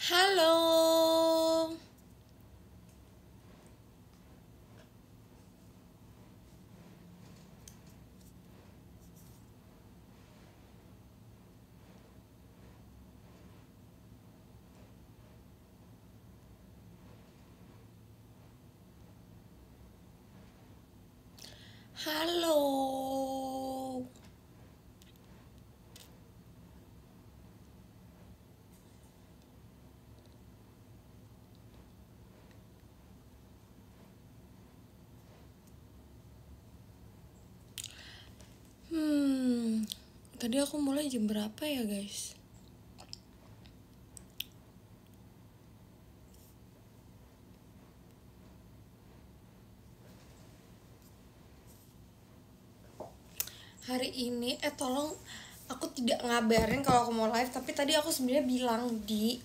Halo. Halo. Tadi aku mulai jam berapa ya, guys? Hari ini tolong aku tidak ngabarin kalau aku mau live, tapi tadi aku sebenarnya bilang di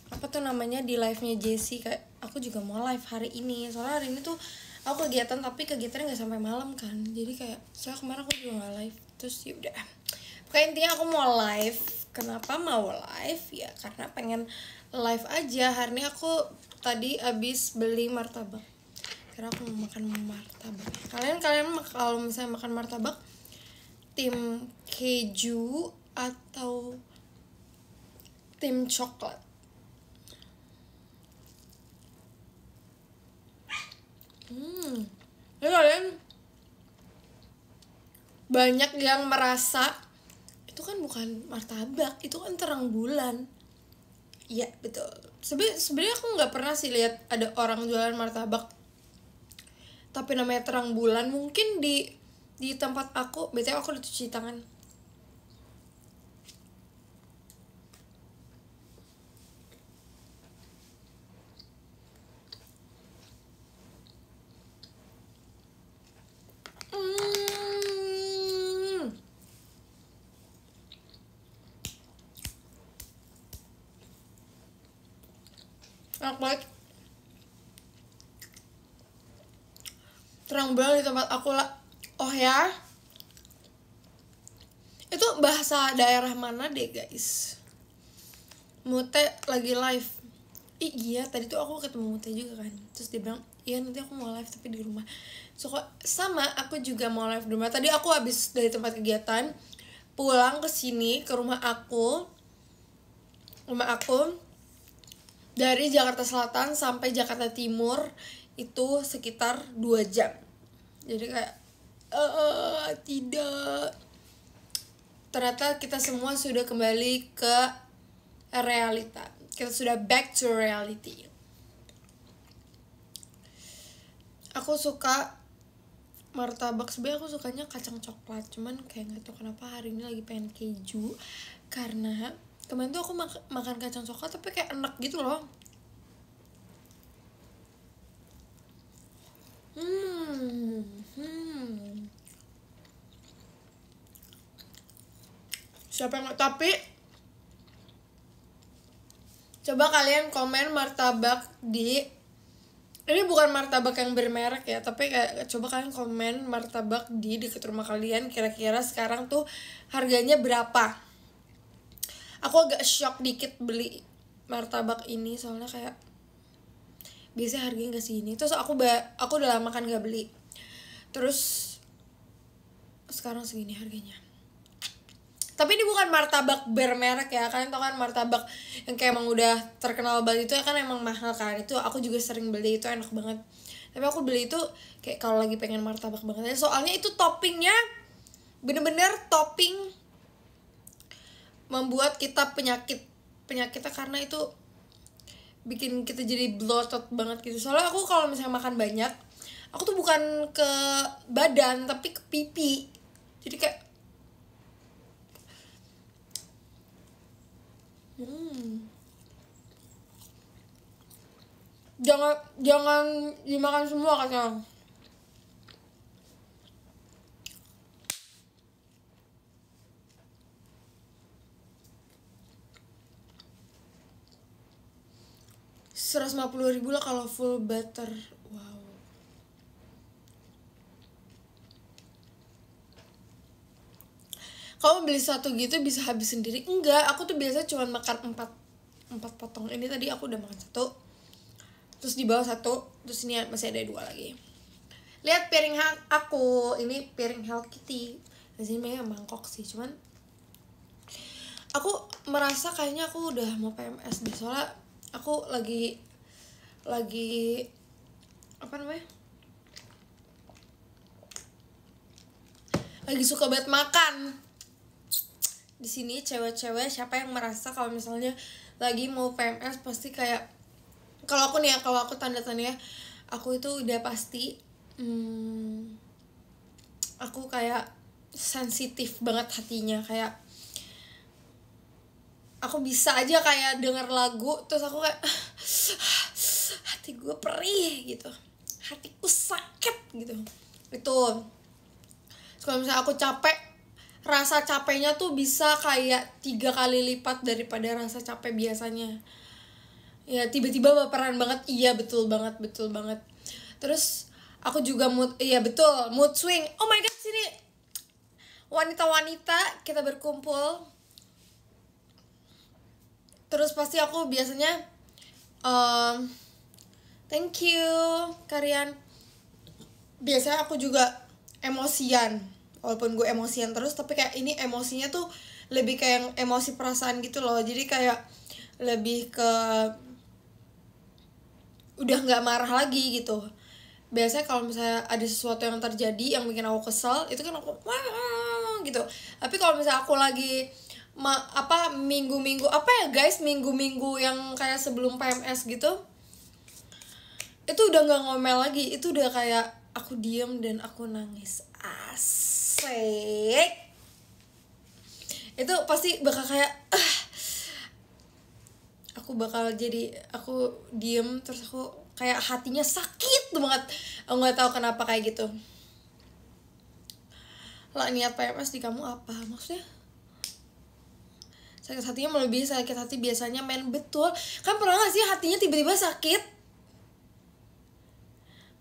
apa tuh namanya, di live-nya Jessie kayak aku juga mau live hari ini. Soalnya hari ini tuh aku kegiatan, tapi kegiatannya nggak sampai malam kan. Jadi kayak soalnya kemarin aku juga nggak live. Terus ya udah. Pokoknya intinya aku mau live. Kenapa mau live? Ya karena pengen live aja. Hari ini aku tadi abis beli martabak. Karena aku mau makan martabak. Kalian kalau misalnya makan martabak tim keju atau tim coklat? Jadi kalian banyak yang merasa itu kan bukan martabak, itu kan terang bulan. Iya betul. Sebenarnya aku nggak pernah sih lihat ada orang jualan martabak tapi namanya terang bulan. Mungkin di tempat aku, BTW aku udah cuci tangan. Enak banget. Terang bulan di tempat aku lah. Oh ya, itu bahasa daerah mana deh guys? Mute lagi live. Iya tadi tuh aku ketemu Mute juga kan. Terus dia bilang iya nanti aku mau live tapi di rumah. So sama aku juga mau live di rumah. Tadi aku habis dari tempat kegiatan pulang ke sini ke rumah aku. Rumah aku dari Jakarta Selatan sampai Jakarta Timur itu sekitar 2 jam. Jadi kayak tidak. Ternyata kita semua sudah kembali ke realita. Kita sudah back to reality. Aku suka martabak, sebenarnya aku sukanya kacang coklat, cuman kayak nggak tahu kenapa hari ini lagi pengen keju. Karena kemarin tuh aku makan kacang coklat tapi kayak enak gitu loh. Siapa yang tapi coba kalian komen martabak di, ini bukan martabak yang bermerek ya, tapi kayak coba kalian komen martabak di dekat rumah kalian kira-kira sekarang tuh harganya berapa. Aku agak shock dikit beli martabak ini soalnya kayak biasanya harganya nggak segini. Terus aku udah lama kan nggak beli, terus sekarang segini harganya. Tapi ini bukan martabak bermerek ya, kalian tau kan martabak yang kayak emang udah terkenal banget itu ya kan emang mahal kan. Itu aku juga sering beli, itu enak banget. Tapi aku beli itu kayak kalau lagi pengen martabak banget. Soalnya itu toppingnya bener-bener topping membuat kita penyakitnya karena itu bikin kita jadi bloated banget gitu. Soalnya aku kalau misalnya makan banyak, aku tuh bukan ke badan tapi ke pipi. Jadi kayak jangan dimakan semua katanya. Rp150.000 lah kalau full butter. Wow. Kamu beli satu gitu bisa habis sendiri? Enggak, aku tuh biasa cuma makan 4. 4 potong. Ini tadi aku udah makan 1, terus di bawah 1, terus ini masih ada 2 lagi. Lihat piring aku, ini piring Hello Kitty. Di sini memang mangkok sih, cuman aku merasa kayaknya aku udah mau PMS deh, soalnya aku lagi apa namanya, lagi suka banget makan. Di sini cewek-cewek siapa yang merasa kalau misalnya lagi mau PMS pasti kayak, kalau aku nih ya, kalau aku tanda-tandanya aku itu udah pasti aku kayak sensitif banget hatinya, kayak aku bisa aja kayak denger lagu terus aku kayak hati gue perih gitu, hatiku sakit gitu. Itu kalau misalnya aku capek, rasa capeknya tuh bisa kayak 3 kali lipat daripada rasa capek biasanya. Ya tiba-tiba baperan banget, iya betul banget. Terus aku juga mood swing. Oh my god, sini wanita-wanita kita berkumpul. Terus pasti aku biasanya thank you kalian. Biasanya aku juga emosian, walaupun gue emosian terus, tapi kayak ini emosinya tuh lebih kayak emosi perasaan gitu loh. Jadi kayak lebih ke udah nggak marah lagi gitu. Biasanya kalau misalnya ada sesuatu yang terjadi yang bikin aku kesel, itu kan aku wah gitu. Tapi kalau misalnya aku lagi minggu-minggu minggu-minggu yang kayak sebelum PMS gitu, itu udah nggak ngomel lagi, itu udah kayak aku diem dan aku nangis. Asik. Itu pasti bakal kayak aku diem terus aku kayak hatinya sakit banget. Aku nggak tahu kenapa kayak gitu. Lah, niat PMS di kamu apa maksudnya? Sakit hatinya melebihi sakit hati biasanya, men. Betul kan, pernah gak sih hatinya tiba-tiba sakit?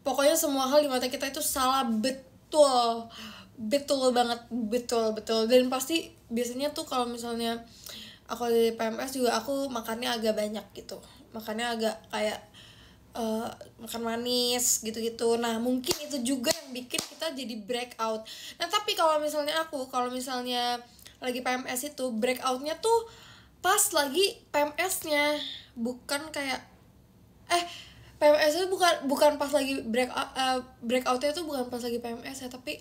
Pokoknya semua hal di mata kita itu salah, betul banget, betul. Dan pasti biasanya tuh kalau misalnya aku di PMS juga aku makannya agak banyak gitu, makannya agak kayak makan manis gitu-gitu. Nah mungkin itu juga yang bikin kita jadi breakout. Nah tapi kalau misalnya lagi PMS itu breakoutnya tuh pas lagi PMS-nya, bukan kayak PMS itu bukan pas lagi breakoutnya tuh bukan pas lagi PMS ya, tapi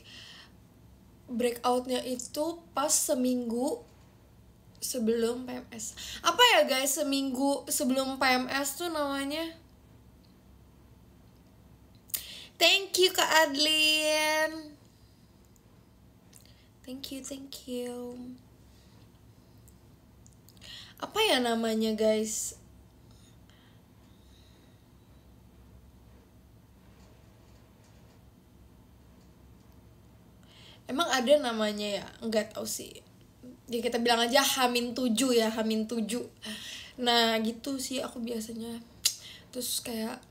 breakoutnya itu pas seminggu sebelum PMS. Apa ya guys, seminggu sebelum PMS tuh namanya? Thank you Kak Adlin. Thank you. Apa ya namanya guys? Emang ada namanya ya? Enggak tahu sih. Ya kita bilang aja H-7 ya, H-7. Nah gitu sih aku biasanya. Terus kayak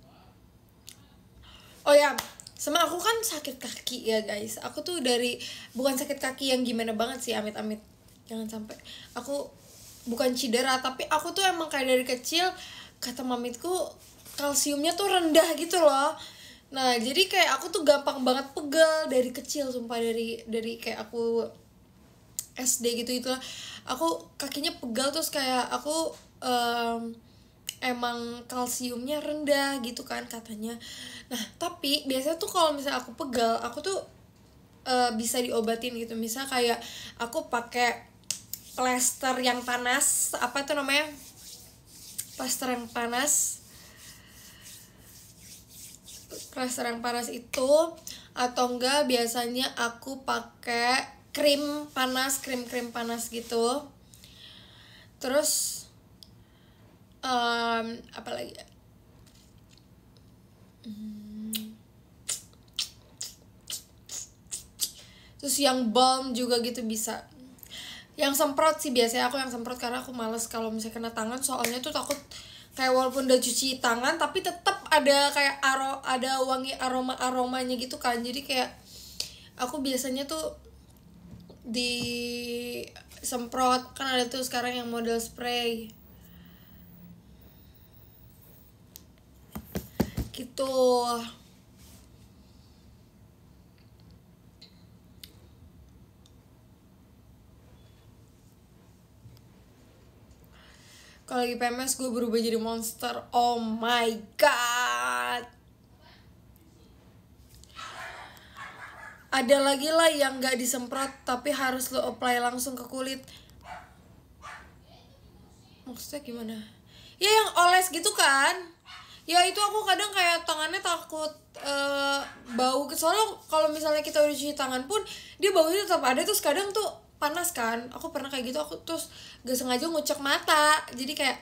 oh ya, sama aku kan sakit kaki ya guys. Aku tuh bukan sakit kaki yang gimana banget sih, amit-amit jangan sampai. Aku bukan cedera, tapi aku tuh emang kayak dari kecil, kata mamitku, kalsiumnya tuh rendah gitu loh. Nah jadi kayak aku tuh gampang banget pegel dari kecil, sumpah. Dari kayak aku SD gitu itulah, aku kakinya pegal. Terus kayak aku emang kalsiumnya rendah gitu kan katanya. Nah tapi biasanya tuh kalau misalnya aku pegal, aku tuh bisa diobatin gitu. Misal kayak aku pakai plester yang panas, apa tuh namanya, plester yang panas itu, atau enggak biasanya aku pakai krim panas gitu. Terus apa lagi ya? Terus yang balm juga gitu bisa. Yang semprot sih biasanya aku yang semprot, karena aku males kalau misalnya kena tangan, soalnya tuh takut kayak walaupun udah cuci tangan tapi tetap ada kayak ada wangi aromanya gitu kan. Jadi kayak aku biasanya tuh di semprot, kan ada tuh sekarang yang model spray. gitu. Kalau lagi PMS gue berubah jadi monster. Oh my god. Ada lagi lah yang gak disemprot tapi harus lo apply langsung ke kulit. Maksudnya gimana? Ya yang oles gitu kan. Ya itu aku kadang kayak tangannya takut bau. Soalnya kalau misalnya kita udah cuci tangan pun dia baunya tetap ada, terus kadang tuh panas kan. Aku pernah kayak gitu, aku terus gak sengaja ngucek mata. Jadi kayak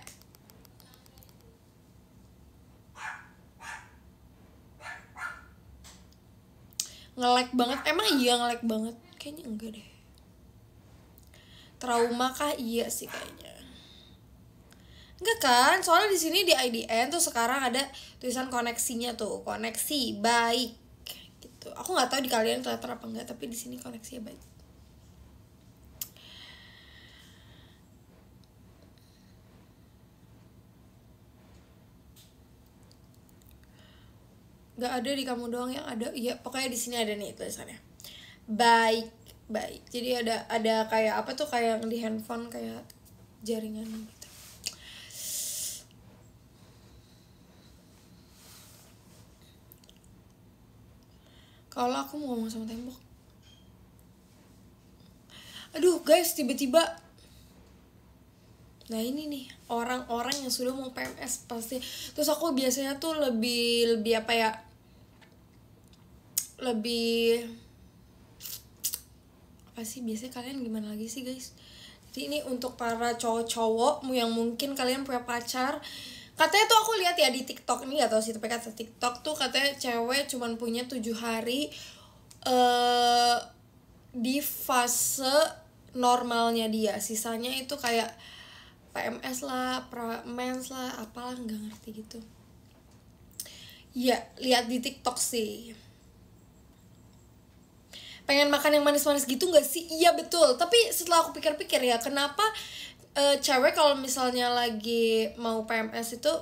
nge-lag banget. Emang iya nge-lag banget? Kayaknya enggak deh. Trauma kah? Iya sih kayaknya. Enggak kan? Soalnya di sini di IDN tuh sekarang ada tulisan koneksinya tuh, koneksi baik gitu. Aku nggak tahu di kalian kelihatan apa enggak, tapi di sini koneksinya baik. Nggak ada di kamu doang yang ada. Iya, pokoknya di sini ada nih tulisannya. Baik, baik. Jadi ada kayak apa tuh, kayak yang di handphone kayak jaringan gitu. Kalau aku mau ngomong sama tembok. Aduh guys, tiba-tiba. Nah ini nih, orang-orang yang sudah mau PMS pasti. Terus aku biasanya tuh lebih apa ya, lebih apa sih, biasanya kalian gimana lagi sih guys? Jadi ini untuk para cowok-cowok yang mungkin kalian punya pacar. Katanya tuh aku lihat ya di TikTok, ini gak tau sih, tapi kata TikTok tuh katanya cewek cuman punya 7 hari di fase normalnya dia. Sisanya itu kayak PMS lah, mens lah, apalah, nggak ngerti gitu. Ya, lihat di TikTok sih. Pengen makan yang manis-manis gitu nggak sih? Iya betul. Tapi setelah aku pikir-pikir ya, kenapa cewek kalau misalnya lagi mau PMS itu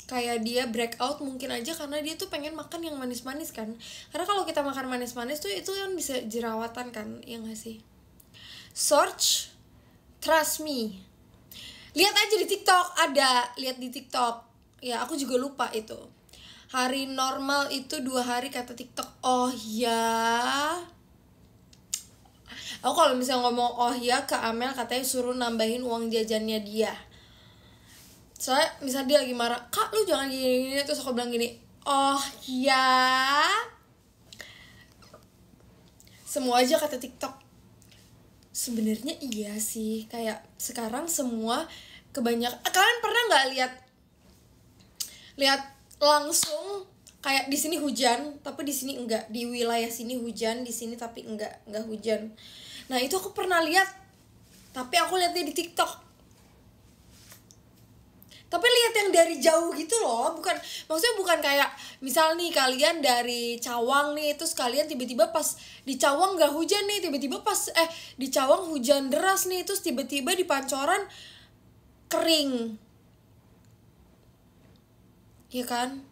kayak dia breakout, mungkin aja karena dia tuh pengen makan yang manis-manis kan. Karena kalau kita makan manis-manis tuh itu kan bisa jerawatan kan, ya nggak sih? Search, trust me. Lihat aja di TikTok, ada, lihat di TikTok. Ya aku juga lupa itu. Hari normal itu 2 hari kata TikTok. Oh ya. Aku kalau misalnya ngomong oh ya ke Amel, katanya suruh nambahin uang jajannya dia. Soalnya misalnya dia lagi marah, "Kak lu jangan gini-gini," terus aku bilang gini, "Oh ya." Semua aja kata TikTok. Sebenarnya iya sih, kayak sekarang semua kebanyakan. Kalian pernah nggak lihat langsung kayak di sini hujan tapi di sini enggak, di wilayah sini hujan, di sini tapi enggak hujan. Nah itu aku pernah lihat, tapi aku lihatnya di TikTok. Tapi lihat yang dari jauh gitu loh, maksudnya bukan kayak misal nih kalian dari Cawang nih, terus kalian tiba-tiba pas di Cawang nggak hujan nih, tiba-tiba pas di Cawang hujan deras nih, terus tiba-tiba di Pancoran kering, ya kan?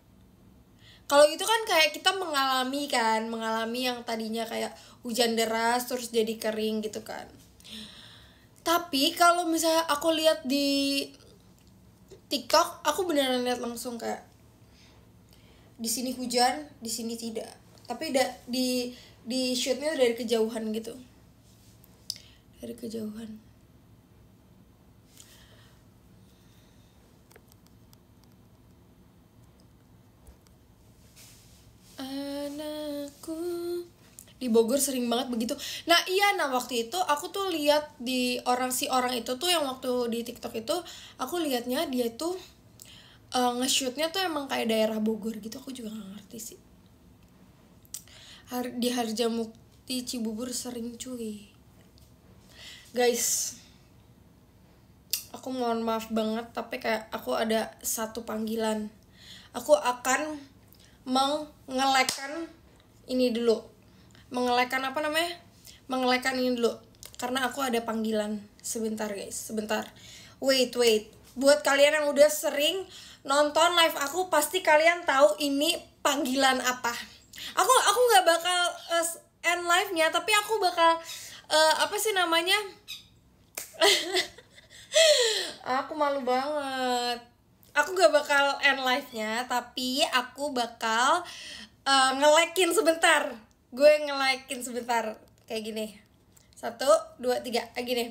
Kalau itu kan kayak kita mengalami yang tadinya kayak hujan deras terus jadi kering gitu kan. Tapi kalau misalnya aku lihat di TikTok, aku beneran lihat langsung kayak di sini hujan, di sini tidak. Tapi di shootnya dari kejauhan gitu. Dari kejauhan. Anakku di Bogor sering banget begitu. Nah iya, nah waktu itu aku tuh lihat di si orang itu tuh yang waktu di TikTok itu, aku liatnya dia tuh nge-shootnya tuh emang kayak daerah Bogor gitu. Aku juga gak ngerti sih. Di Harjamukti Cibubur sering cuy. Guys, aku mohon maaf banget, tapi kayak aku ada satu panggilan. Aku akan mengelekan ini dulu. Mengelekan apa namanya? Mengelekan ini dulu. Karena aku ada panggilan. Sebentar guys, sebentar. Wait. Buat kalian yang udah sering nonton live aku, pasti kalian tahu ini panggilan apa. Aku nggak bakal end live-nya, tapi aku bakal apa sih namanya? Aku malu banget. Aku gak bakal end live-nya, tapi aku bakal nge-like-in sebentar. Gue nge-like-in sebentar. Kayak gini. 1, 2, 3, kayak gini.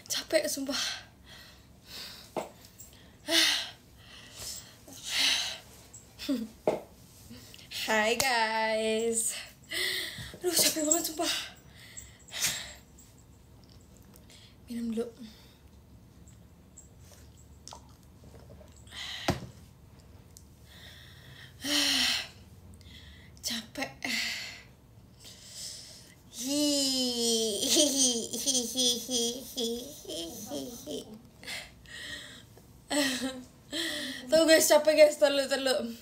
Capek sumpah. Hai guys. Aduh capek banget sumpah. Minum dulu. Capek. Tuh guys, capek guys, terlalu.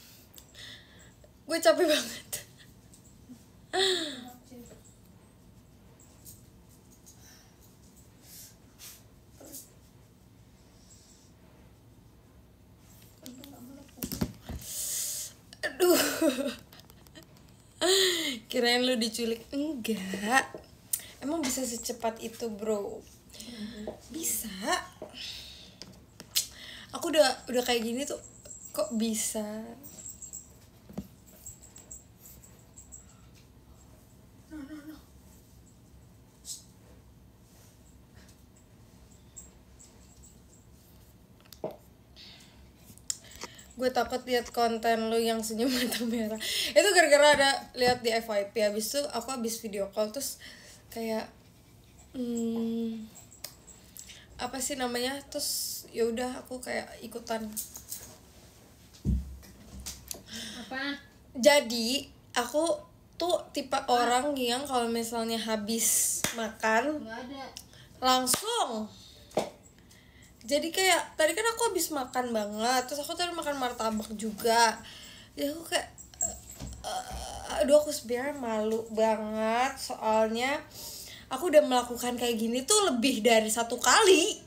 Gue capek banget. Aduh. Kirain lu diculik. Enggak. Emang bisa secepat itu, bro? Bisa. Aku udah kayak gini tuh kok bisa. No. Gue takut lihat konten lu yang senyum mata merah. Itu gara-gara ada lihat di FYP. Habis itu aku habis video call terus kayak apa sih namanya? Terus ya udah aku kayak ikutan. Apa? Jadi aku tuh tipe orang yang kalau misalnya habis makan Nggak ada. langsung. Jadi kayak tadi kan aku habis makan banget, terus aku tadi makan martabak juga. Jadi aku kayak aduh aku sebenarnya malu banget soalnya aku udah melakukan kayak gini tuh lebih dari 1 kali.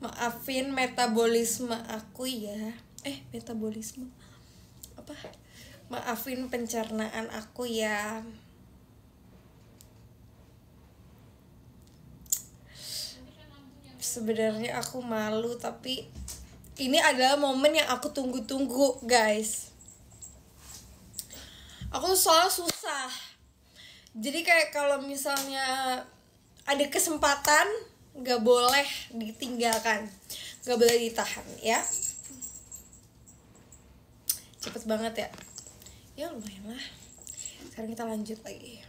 Maafin metabolisme aku ya. Metabolisme apa? Maafin pencernaan aku ya. Sebenarnya aku malu, tapi ini adalah momen yang aku tunggu-tunggu, guys. Aku soalnya susah. Jadi kayak kalau misalnya ada kesempatan, gak boleh ditinggalkan, gak boleh ditahan ya. Cepet banget ya. Ya lumayan lah. Sekarang kita lanjut lagi.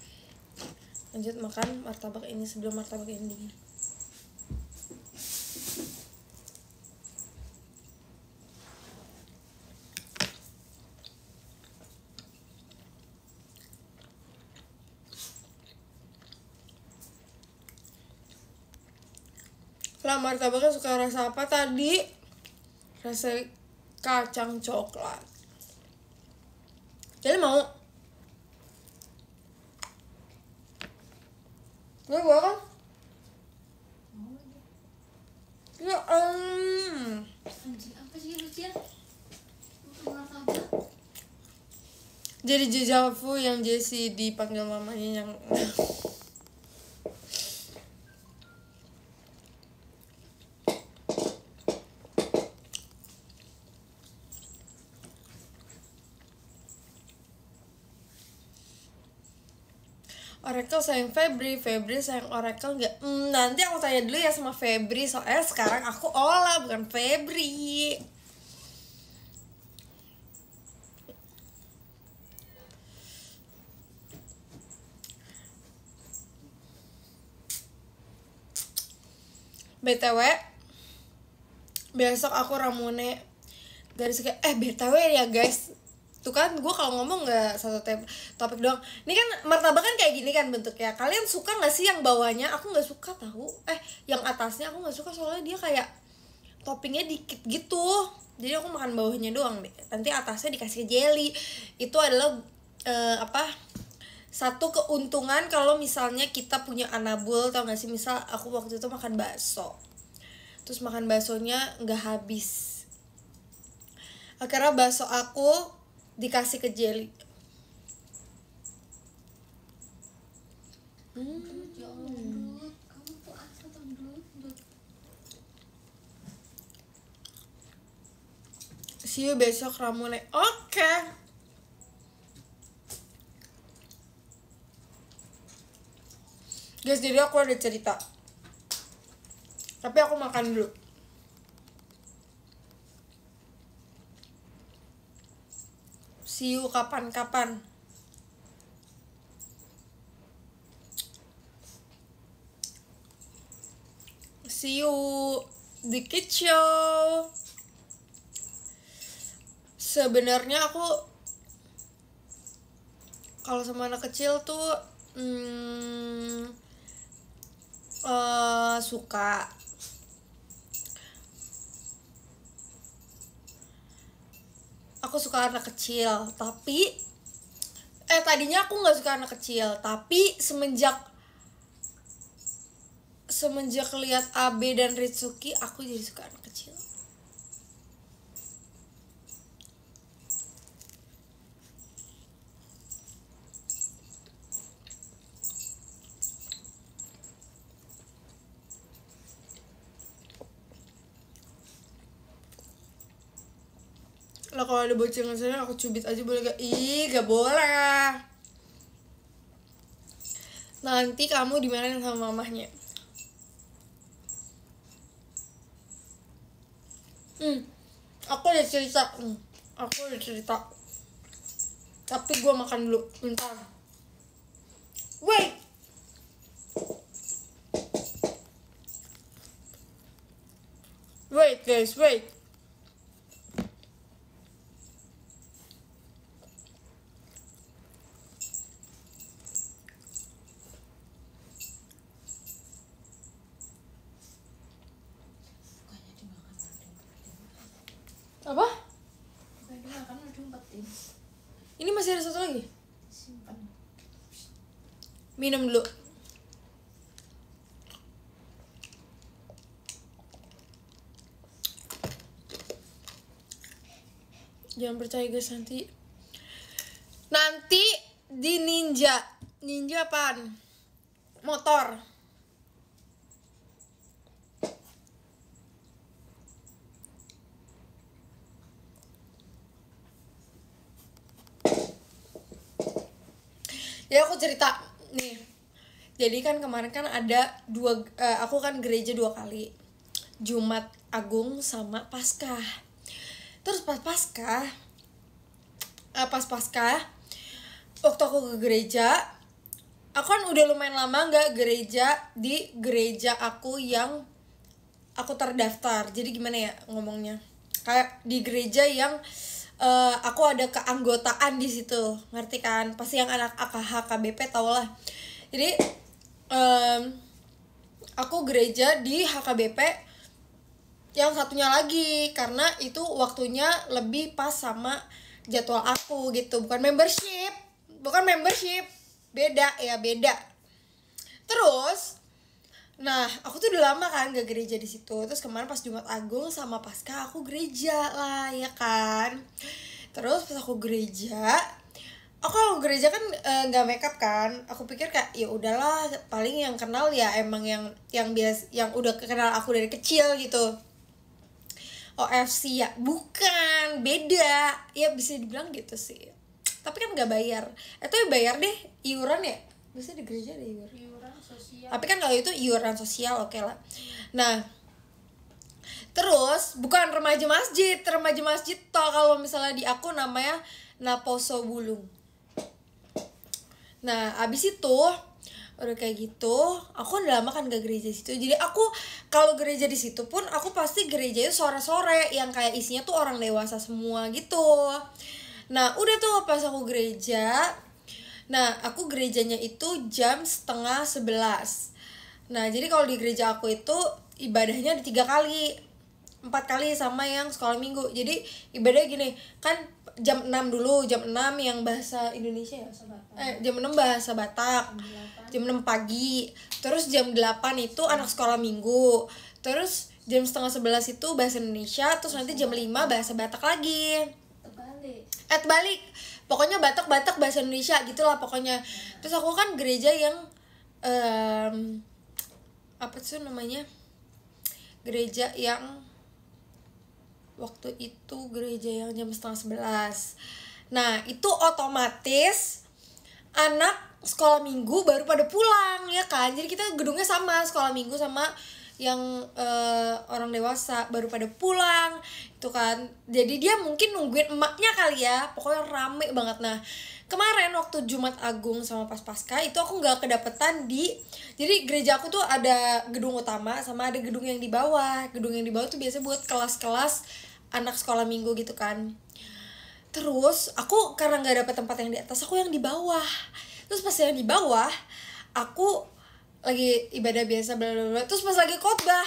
Lanjut makan martabak ini sebelum martabak ini dingin. Lah martabaknya suka rasa apa tadi? Rasa kacang coklat. Jadi mau? Gue bawa kan? Ya Anjing apa sih Lucian? Martabak. jadi Jejavu yang Jessie dipanggil mamanya yang Oracle sayang Febri sayang Oracle nggak? Nanti aku tanya dulu ya sama Febri, soalnya sekarang aku Ola bukan Febri. BTW besok aku ramune dari segi BTW ya guys, tuh kan gue kalau ngomong nggak satu topik doang. Ini kan martabak kan kayak gini kan bentuknya. Kalian suka nggak sih yang bawahnya? Aku nggak suka tahu. Yang atasnya aku nggak suka soalnya dia kayak toppingnya dikit gitu. Jadi aku makan bawahnya doang deh. Nanti atasnya dikasih jelly. Itu adalah satu keuntungan kalau misalnya kita punya anabul. Tau gak sih, misal aku waktu itu makan bakso, terus makan baksonya nggak habis, akhirnya bakso aku dikasih ke jelly. Ya Allah, kamu tuh apa tuh, Dut? See you besok ramune. Oke. Guys, jadi aku ada cerita. Tapi aku makan dulu. See you kapan-kapan. See you di Kids Show. Sebenarnya aku kalau sama anak kecil tuh suka. Aku suka anak kecil, tapi tadinya aku nggak suka anak kecil, tapi semenjak lihat Abe dan Ritsuki, aku jadi suka anak kecil. Lah kalau ada bocingan saya aku cubit aja boleh gak? Ih, gak boleh. Nanti kamu dimarahin sama mamahnya. Aku udah cerita. Tapi gue makan dulu, bentar. Wait guys, wait. Apa? Bukan dimakan, udah diumpetin. Ini masih ada satu lagi. Simpan. Minum dulu. Jangan percaya guys, nanti di Ninja apaan? Motor. Ya aku cerita nih. Jadi kan kemarin kan ada aku kan gereja 2 kali. Jumat Agung sama Paskah. Terus pas Paskah waktu aku ke gereja, aku kan udah lumayan lama nggak di gereja aku yang aku terdaftar. Jadi gimana ya ngomongnya, kayak di gereja yang aku ada keanggotaan di situ, ngerti kan? Pasti yang anak AKH KBP tau lah. Jadi aku gereja di HKBP yang satunya lagi, karena itu waktunya lebih pas sama jadwal aku gitu. Bukan membership, beda. Terus nah aku tuh udah lama kan gak gereja di situ. Terus kemarin pas Jumat Agung sama Paskah aku gereja lah, ya kan. Terus pas aku gereja, aku kalau gereja kan nggak makeup kan. Aku pikir kayak ya udahlah, paling yang kenal ya emang yang udah kenal aku dari kecil gitu. OFC ya, bukan, beda. Ya bisa dibilang gitu sih. Tapi kan nggak bayar. Itu bayar deh iuran ya. Biasanya di gereja ada Iuran sosial. tapi kan kalau itu iuran sosial oke lah. Nah terus bukan remaja masjid toh, kalau misalnya di aku namanya Naposo Bulung. Nah abis itu udah kayak gitu aku udah lama kan gak gereja di situ. Jadi aku kalau gereja di situ pun aku pasti gereja itu sore-sore yang kayak isinya tuh orang dewasa semua gitu. Nah udah tuh pas aku gereja, nah aku gerejanya itu jam 10:30. Nah jadi kalau di gereja aku itu ibadahnya ada 3 kali, 4 kali sama yang sekolah minggu. Jadi ibadahnya gini kan, jam 6 dulu, jam 6 yang bahasa Indonesia ya, jam 6 bahasa Batak, jam 6 pagi. Terus jam 8 itu anak sekolah minggu. Terus jam setengah 11 itu bahasa Indonesia. Terus nanti jam 5 bahasa Batak lagi. Terbalik. Pokoknya Batak bahasa Indonesia gitulah pokoknya. Terus aku kan gereja yang apa sih namanya, gereja yang waktu itu gereja yang jam setengah 11. Nah itu otomatis anak sekolah minggu baru pada pulang ya kan. Jadi kita gedungnya sama, sekolah minggu sama yang orang dewasa baru pada pulang itu kan. Jadi dia mungkin nungguin emaknya kali ya. Pokoknya rame banget. Nah kemarin waktu Jumat Agung sama pas Paskah itu aku nggak kedapetan di, jadi gereja aku tuh ada gedung utama sama ada gedung yang di bawah. Gedung yang di bawah tuh biasanya buat kelas-kelas anak sekolah minggu gitu kan. Terus aku karena nggak dapet tempat yang di atas, aku yang di bawah. Terus pas yang di bawah aku lagi ibadah biasa bla bla bla. Terus pas lagi khotbah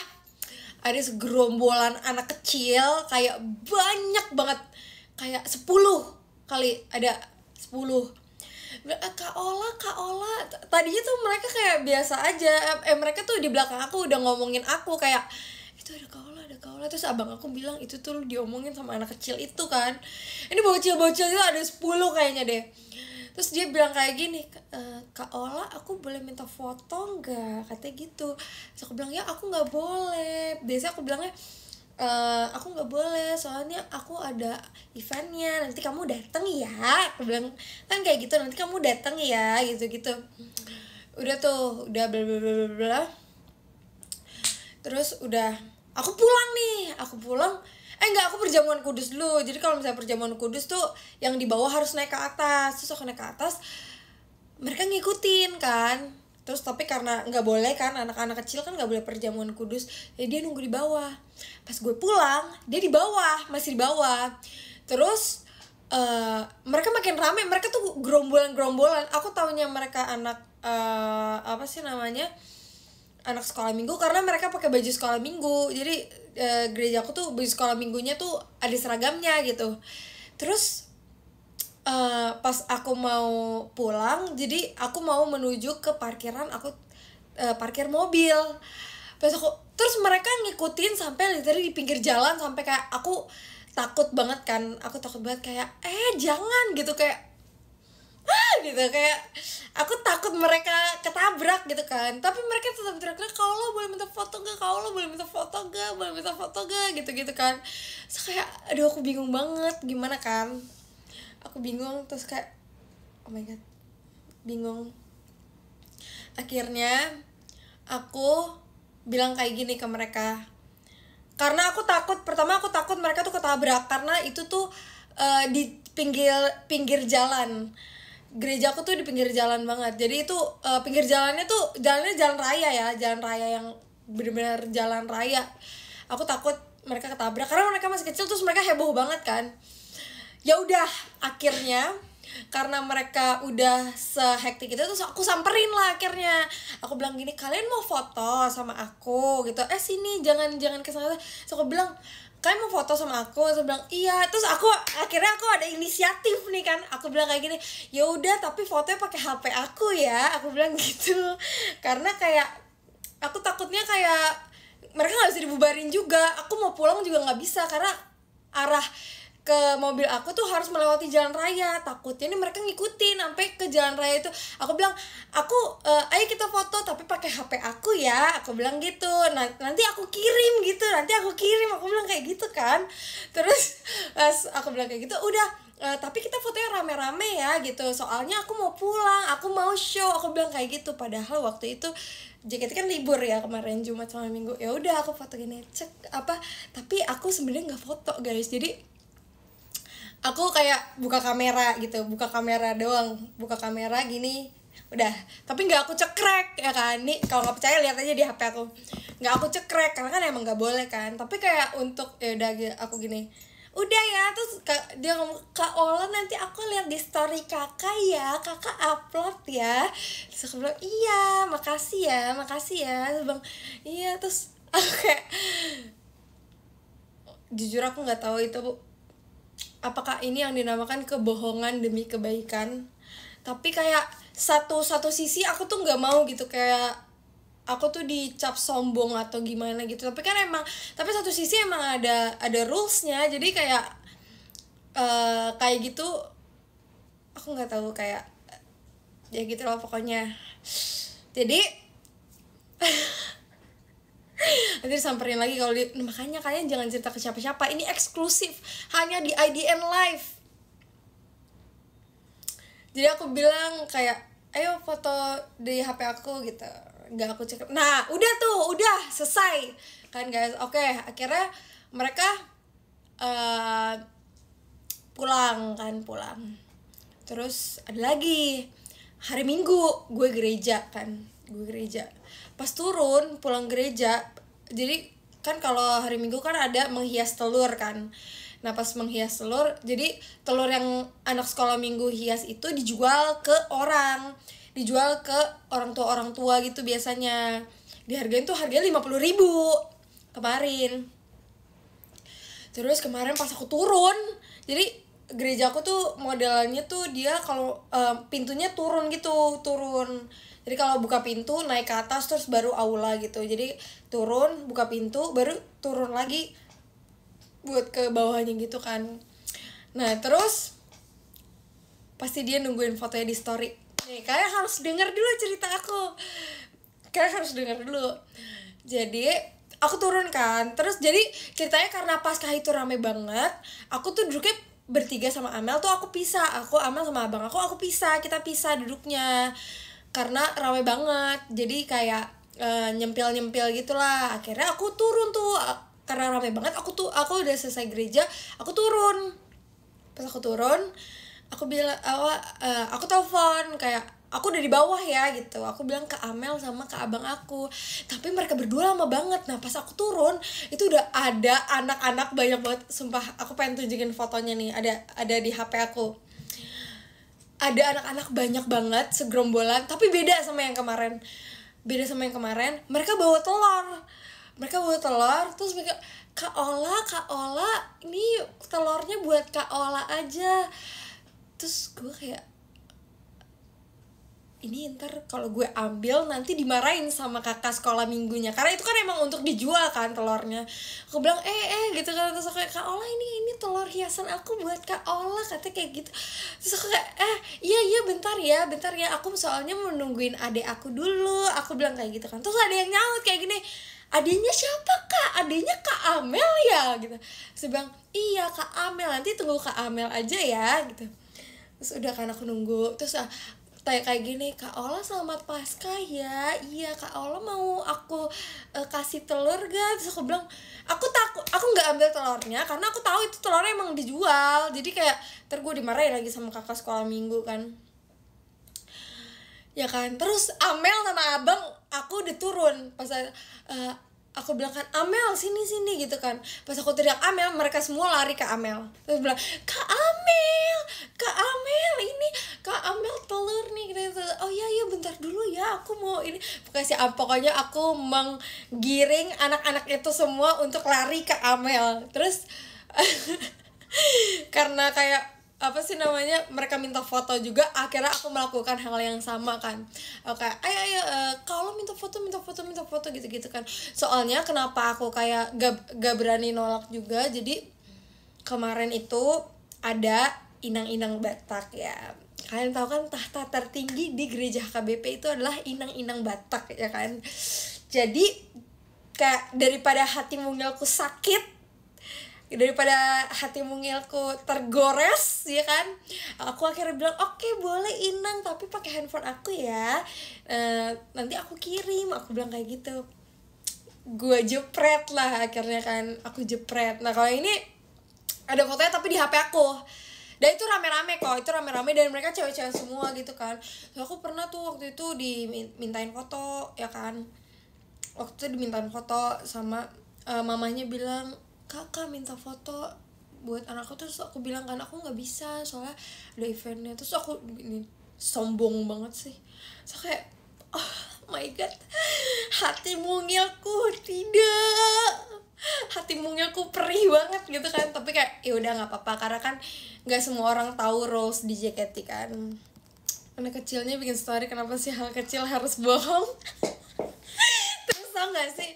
ada segerombolan anak kecil kayak banyak banget, kayak 10 kali ada 10. Kak Ola, tadinya tuh mereka kayak biasa aja. Mereka tuh di belakang aku udah ngomongin aku kayak itu ada Kak Ola. Terus abang aku bilang itu tuh diomongin sama anak kecil itu kan. Ini bocil-bocil itu ada 10 kayaknya deh. Terus dia bilang kayak gini, Kak Ola aku boleh minta foto nggak? Katanya gitu. Terus aku bilang ya aku nggak boleh. Biasanya aku bilangnya aku nggak boleh soalnya aku ada eventnya, nanti kamu dateng ya. Aku bilang kan kayak gitu, nanti kamu dateng ya gitu. Udah tuh udah bla bla bla bla. Terus udah aku pulang enggak, aku perjamuan kudus dulu. Jadi kalau misalnya perjamuan kudus tuh yang di bawah harus naik ke atas. Terus aku naik ke atas, mereka ngikutin kan. Terus tapi karena nggak boleh kan, anak-anak kecil kan nggak boleh perjamuan kudus, jadi dia nunggu di bawah. Pas gue pulang dia di bawah, masih di bawah. Terus mereka makin rame, mereka tuh gerombolan. Aku taunya mereka anak apa sih namanya, anak sekolah minggu karena mereka pakai baju sekolah minggu. Jadi gereja aku tuh baju sekolah minggunya tuh ada seragamnya gitu. Terus pas aku mau pulang, jadi aku mau menuju ke parkiran, aku parkir mobil. Pas aku, terus mereka ngikutin sampai literally di pinggir jalan, sampai kayak aku takut banget kan. Aku takut banget kayak jangan gitu, kayak gitu, kayak aku takut mereka ketabrak gitu kan. Tapi mereka tetap teriak-teriak, Kak Ola boleh minta foto gak? Kak Ola boleh minta foto gak? Gitu kan. So kayak aduh aku bingung banget gimana kan. Aku bingung, terus kayak oh my god, bingung. Akhirnya aku bilang kayak gini ke mereka, karena aku takut, pertama aku takut mereka tuh ketabrak, karena itu tuh di pinggir jalan. Gereja aku tuh di pinggir jalan banget. Jadi itu pinggir jalannya tuh jalannya jalan raya ya, jalan raya yang benar-benar jalan raya. Aku takut mereka ketabrak karena mereka masih kecil, terus mereka heboh banget kan. Ya udah, akhirnya karena mereka udah sehektik itu, terus aku samperin lah akhirnya. Aku bilang gini, kalian mau foto sama aku gitu? Sini, jangan kesana. Terus aku bilang, kalian mau foto sama aku? Terus bilang iya. Terus aku akhirnya aku ada inisiatif nih kan. Aku bilang kayak gini, ya udah tapi fotonya pakai HP aku ya. Aku bilang gitu. Karena kayak aku takutnya kayak mereka nggak bisa dibubarin juga. Aku mau pulang juga nggak bisa karena arah ke mobil aku tuh harus melewati jalan raya. Takutnya nih mereka ngikutin sampai ke jalan raya itu. Aku bilang, ayo kita foto tapi pakai HP aku ya. Aku bilang gitu. Nanti aku kirim gitu. Aku bilang kayak gitu kan. Terus pas aku bilang kayak gitu, udah tapi kita fotonya rame-rame ya gitu. Soalnya aku mau pulang, aku mau show. Aku bilang kayak gitu. Padahal waktu itu JKT kan libur ya kemarin, Jumat sama Minggu. Ya udah aku foto gini, tapi aku sebenarnya nggak foto guys. Jadi aku kayak buka kamera gitu, buka kamera doang, buka kamera gini, udah. Tapi nggak aku cekrek ya kan, nih kalau nggak percaya lihat aja di HP aku, nggak aku cekrek karena kan emang nggak boleh kan. Tapi kayak untuk ya udah aku gini, udah ya. Terus dia ngomong, Kak Ola nanti aku lihat di story kakak ya, kakak upload ya. Terus aku bilang iya makasih ya terus bang iya. Terus aku kayak jujur aku nggak tahu itu apakah ini yang dinamakan kebohongan demi kebaikan. Tapi kayak satu sisi aku tuh nggak mau gitu, kayak aku tuh dicap sombong atau gimana gitu. Tapi kan emang, tapi satu sisi emang ada rulesnya. Jadi kayak kayak gitu aku nggak tahu, kayak ya gitu loh pokoknya. Jadi nanti disamperin lagi kalau makanya kalian jangan cerita ke siapa-siapa, ini eksklusif hanya di IDN Live. Jadi aku bilang kayak ayo foto di HP aku gitu, nggak aku cek. Nah udah selesai kan guys. Oke, akhirnya mereka pulang. Terus ada lagi hari Minggu gue gereja. Pas turun pulang gereja, jadi kan kalau hari Minggu kan ada menghias telur kan. Nah pas menghias telur, jadi telur yang anak sekolah minggu hias itu dijual ke orang tua gitu biasanya. Dihargain tuh harganya 50.000 kemarin. Terus kemarin pas aku turun, jadi gereja aku tuh modelnya tuh dia kalau pintunya turun. Jadi kalau buka pintu naik ke atas terus baru aula gitu. Jadi turun, buka pintu, baru turun lagi buat ke bawahnya gitu kan. Nah terus pasti dia nungguin fotonya di story. Nih kalian harus denger dulu cerita aku. Jadi aku turun kan. Terus jadi ceritanya karena Paskah itu rame banget, aku tuh duduknya bertiga sama Amel tuh aku pisah. Amel sama abang aku pisah. Kita pisah duduknya karena rame banget. Jadi kayak nyempil gitulah. Akhirnya aku turun tuh karena rame banget. Aku udah selesai gereja, aku turun. Pas aku turun, aku bilang aku telepon kayak aku udah di bawah ya gitu. Aku bilang ke Amel sama ke abang aku, tapi mereka berdua lama banget. Nah pas aku turun itu udah ada anak-anak banyak banget. Sumpah aku pengen tunjukin fotonya nih, ada di HP aku. Ada anak-anak banyak banget segerombolan, tapi beda sama yang kemarin. Mereka bawa telur. Terus mereka, Kak Ola, ini telurnya buat Kak Ola aja. Terus gue kayak, ini ntar kalau gue ambil nanti dimarahin sama kakak sekolah minggunya, karena itu kan emang untuk dijual kan telurnya. Aku bilang gitu kan. Terus aku kayak, Kak Ola ini telur hiasan aku buat Kak Ola, katanya kayak gitu. Terus aku kayak iya bentar ya aku soalnya mau nungguin adek aku dulu. Aku bilang kayak gitu kan. Terus ada yang nyaut kayak gini, adenya siapa Kak? Adenya Kak Amel ya gitu. Terus bilang iya Kak Amel, nanti tunggu Kak Amel aja ya gitu. Terus udah kan aku nunggu. Terus kayak gini, Kak Ola selamat Paskah ya. Iya Kak Ola mau aku kasih telur gak? Terus aku bilang aku nggak ambil telurnya karena aku tahu itu telurnya emang dijual. Jadi kayak ntar gue dimarahin lagi sama kakak sekolah minggu kan, ya kan. Terus Amel sama abang aku udah turun. Pas aku bilang kan, Amel sini gitu kan. Pas aku teriak Amel, mereka semua lari ke Amel. Terus bilang, Kak Amel ini Kak Amel telur nih gitu. Oh iya bentar dulu ya, aku mau ini. Pokoknya aku menggiring anak-anak itu semua untuk lari ke Amel. Terus karena kayak apa sih namanya, mereka minta foto juga, akhirnya aku melakukan hal yang sama kan. Oke, ayo kalau minta foto gitu kan. Soalnya kenapa aku kayak gak berani nolak juga, jadi kemarin itu ada inang-inang Batak ya. Kalian tahu kan tahta tertinggi di gereja HKBP itu adalah inang-inang Batak ya kan. Jadi kayak daripada hati mungilku sakit, daripada hati mungilku tergores ya kan, aku akhirnya bilang oke, boleh Inang tapi pakai handphone aku ya, nanti aku kirim. Aku bilang kayak gitu. Gue jepret lah akhirnya kan, aku jepret. Nah kalau ini ada fotonya tapi di HP aku. Dan itu rame-rame kok, itu rame-rame dan mereka cewek-cewek semua gitu kan. So, aku pernah tuh waktu itu dimintain foto ya kan. Waktu itu dimintain foto sama mamanya bilang, kakak minta foto buat anakku. Terus aku bilang kan aku nggak bisa soalnya ada eventnya. Terus aku ini sombong banget sih. So kayak oh my god, hati mungilku tidak, hati mungilku perih banget gitu kan. Tapi kayak ya udah nggak apa-apa karena kan nggak semua orang tahu roles di JKT kan. Anak kecilnya bikin story, kenapa sih hal kecil harus bohong? Terus tau gak sih,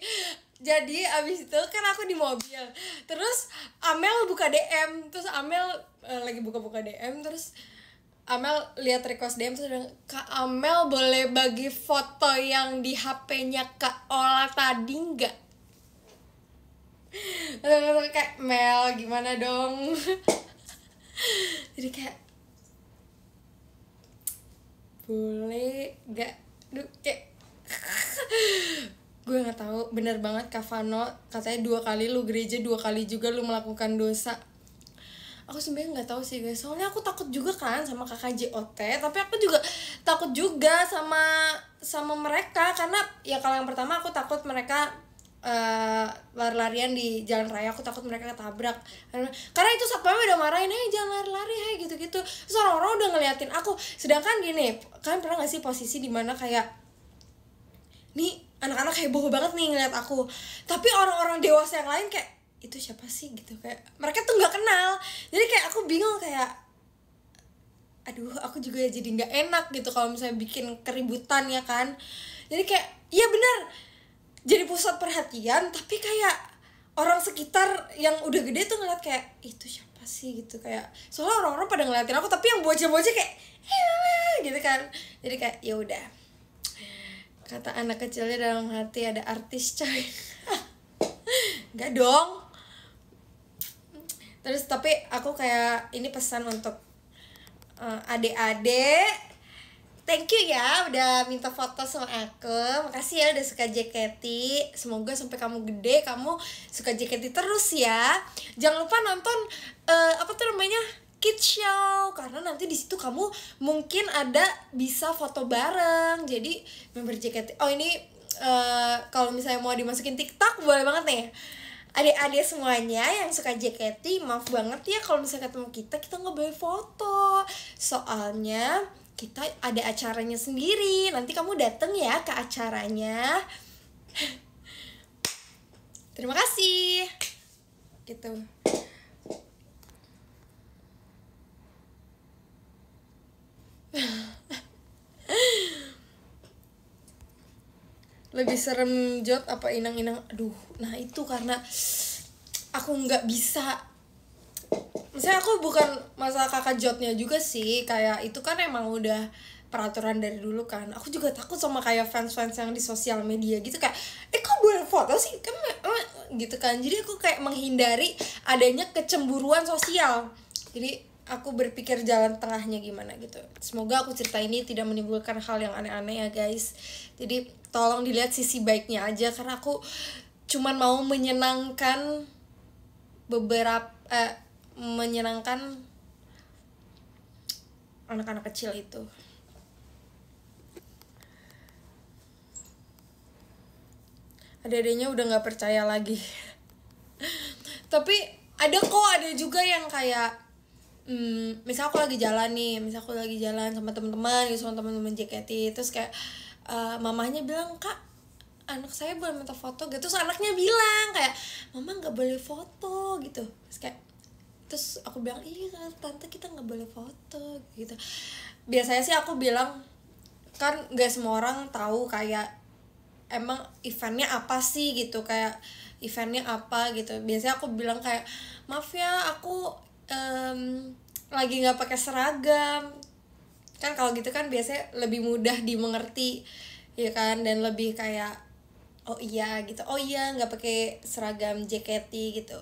jadi abis itu kan aku di mobil, terus Amel buka DM, terus Amel lagi buka-buka DM, terus Amel lihat request DM terus bilang, Kak Amel boleh bagi foto yang di HP-nya Kak Ola tadi nggak? Terus kayak Mel gimana dong? Jadi kayak boleh nggak? Duh kayak gue nggak tahu, bener banget Kak Vano katanya 2 kali lu gereja, 2 kali juga lu melakukan dosa. Aku sebenarnya nggak tahu sih guys, soalnya aku takut juga kan sama kakak JOT, tapi aku juga takut juga sama mereka karena ya kalau yang pertama aku takut mereka lari-larian di jalan raya, aku takut mereka ketabrak karena itu satpamnya udah marahin, hey jangan lari-lari, hey gitu-gitu. Terus orang-orang udah ngeliatin aku, sedangkan gini, kalian pernah nggak sih posisi dimana kayak nih anak-anak heboh banget nih ngeliat aku, tapi orang-orang dewasa yang lain kayak itu siapa sih gitu, kayak mereka tuh nggak kenal. Jadi kayak aku bingung, kayak aduh aku juga jadi nggak enak gitu kalau misalnya bikin keributan ya kan. Jadi kayak iya benar jadi pusat perhatian, tapi kayak orang sekitar yang udah gede tuh ngeliat kayak itu siapa sih gitu, kayak soalnya orang-orang pada ngeliatin aku tapi yang bocah-bocah kayak gitu kan. Jadi kayak ya udah, kata anak kecilnya dalam hati ada artis coy. Nggak dong. Terus tapi aku kayak ini pesan untuk adik-adik, thank you ya udah minta foto sama aku, makasih ya udah suka JKT. Semoga sampai kamu gede kamu suka JKT terus ya. Jangan lupa nonton apa tuh namanya, kids show, karena nanti di situ kamu mungkin ada bisa foto bareng jadi member JKT. Oh ini kalau misalnya mau dimasukin TikTok boleh banget nih. Adik-adik semuanya yang suka JKT, maaf banget ya kalau misalnya ketemu kita nggak boleh foto, soalnya kita ada acaranya sendiri. Nanti kamu dateng ya ke acaranya. Terima kasih gitu. Lebih serem Jot apa inang-inang? Aduh, nah itu karena aku nggak bisa. Misalnya aku bukan masalah kakak Jotnya juga sih, kayak itu kan emang udah peraturan dari dulu kan. Aku juga takut sama kayak fans-fans yang di sosial media gitu, kayak kok boleh foto sih kan gitu kan. Jadi aku kayak menghindari adanya kecemburuan sosial. Jadi aku berpikir jalan tengahnya gimana gitu. Semoga aku cerita ini tidak menimbulkan hal yang aneh-aneh ya guys. Jadi tolong dilihat sisi baiknya aja, karena aku cuman mau menyenangkan menyenangkan anak-anak kecil itu. Adek-adeknya udah nggak percaya lagi. Tapi ada juga yang kayak misal aku lagi jalan sama teman-teman gitu, sama teman-teman JKT, terus kayak mamahnya bilang, Kak anak saya boleh minta foto gitu. Terus anaknya bilang kayak mama nggak boleh foto gitu. Terus aku bilang iya tante kita nggak boleh foto gitu. Biasanya sih aku bilang kan nggak semua orang tahu kayak emang eventnya apa sih gitu, kayak eventnya apa gitu. Biasanya aku bilang kayak maaf ya aku lagi nggak pakai seragam kan. Kalau gitu kan biasanya lebih mudah dimengerti ya kan, dan lebih kayak oh iya gitu, oh iya nggak pakai seragam JKT gitu.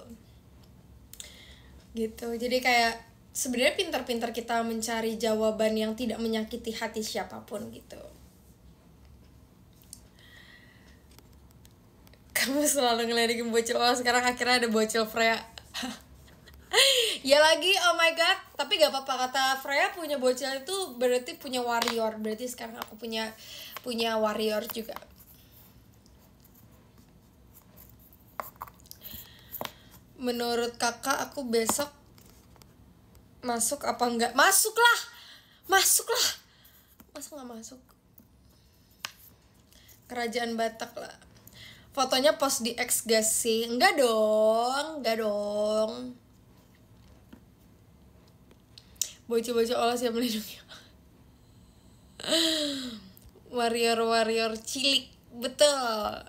Jadi kayak sebenarnya pintar-pintar kita mencari jawaban yang tidak menyakiti hati siapapun gitu. Kamu selalu ngeledekin bocil, sekarang akhirnya ada bocil Freya. Ya lagi, oh my god. Tapi gak apa-apa, kata Freya punya bocil itu berarti punya warrior. Berarti sekarang aku punya warrior juga. Menurut kakak aku besok masuk apa enggak? Masuklah. Masuk gak masuk? Kerajaan Batak lah. Fotonya post di X gak sih? Enggak dong. Bocil-bocil olah siap melindungi. Warrior cilik. Betul.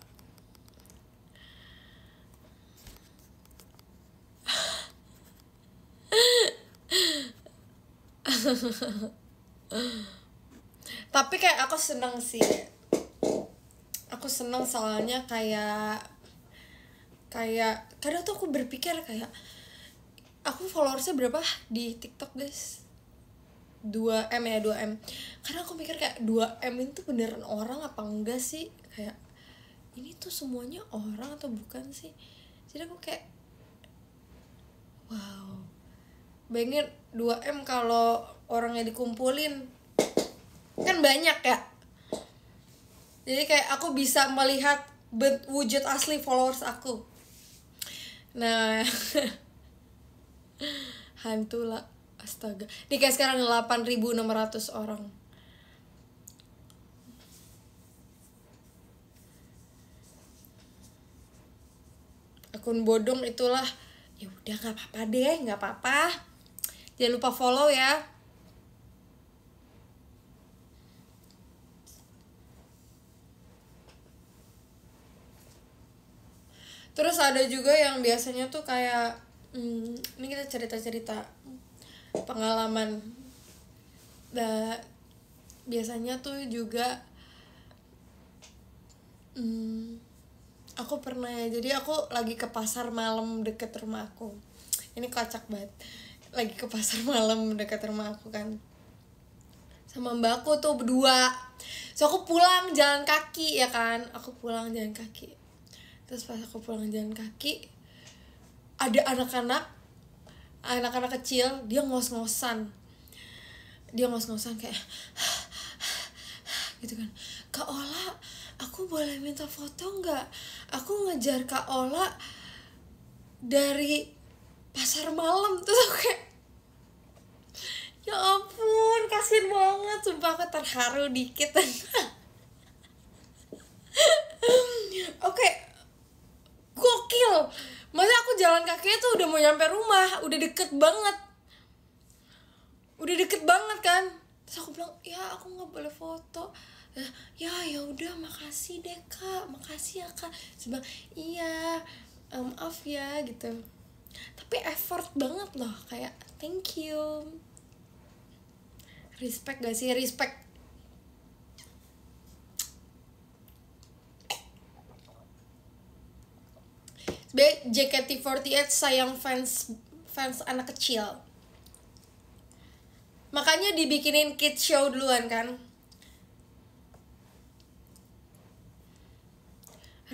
Tapi kayak aku seneng sih. Aku seneng soalnya kayak kadang tuh aku berpikir kayak aku followersnya berapa di TikTok guys? 2M ya, 2M. Karena aku mikir kayak 2M itu beneran orang apa enggak sih? Kayak ini tuh semuanya orang atau bukan sih? Jadi aku kayak wow. Bayangin 2M kalau orangnya dikumpulin kan banyak ya. Jadi kayak aku bisa melihat wujud asli followers aku. Nah, hantu lah, astaga. Ini kayak sekarang 8.600 orang. Akun bodong itulah. Ya udah nggak apa-apa deh, nggak apa-apa. Jangan lupa follow ya. Terus ada juga yang biasanya tuh kayak ini kita cerita-cerita pengalaman. Biasanya tuh juga aku pernah ya, jadi aku lagi ke pasar malam deket rumah aku. Ini kocak banget. Lagi ke pasar malam deket rumah aku kan, sama mbak aku tuh berdua. So aku pulang jalan kaki ya kan, Terus pas aku pulang jalan kaki, ada anak-anak kecil, dia ngos-ngosan kayak gitu kan. Kak Ola, aku boleh minta foto nggak? Aku ngejar Kak Ola dari pasar malam. Terus aku kayak ya ampun, kasian banget, sumpah aku terharu dikit. Oke, gokil. Masa aku jalan kakinya tuh udah mau nyampe rumah, udah deket banget kan. Terus aku bilang, ya aku nggak boleh foto. Ya udah, makasih deh kak, makasih ya kak. Sebab iya, maaf ya gitu. Tapi effort banget loh, kayak thank you. Respect gak sih? Respect. JKT48 sayang fans anak kecil. Makanya dibikinin kids show duluan kan.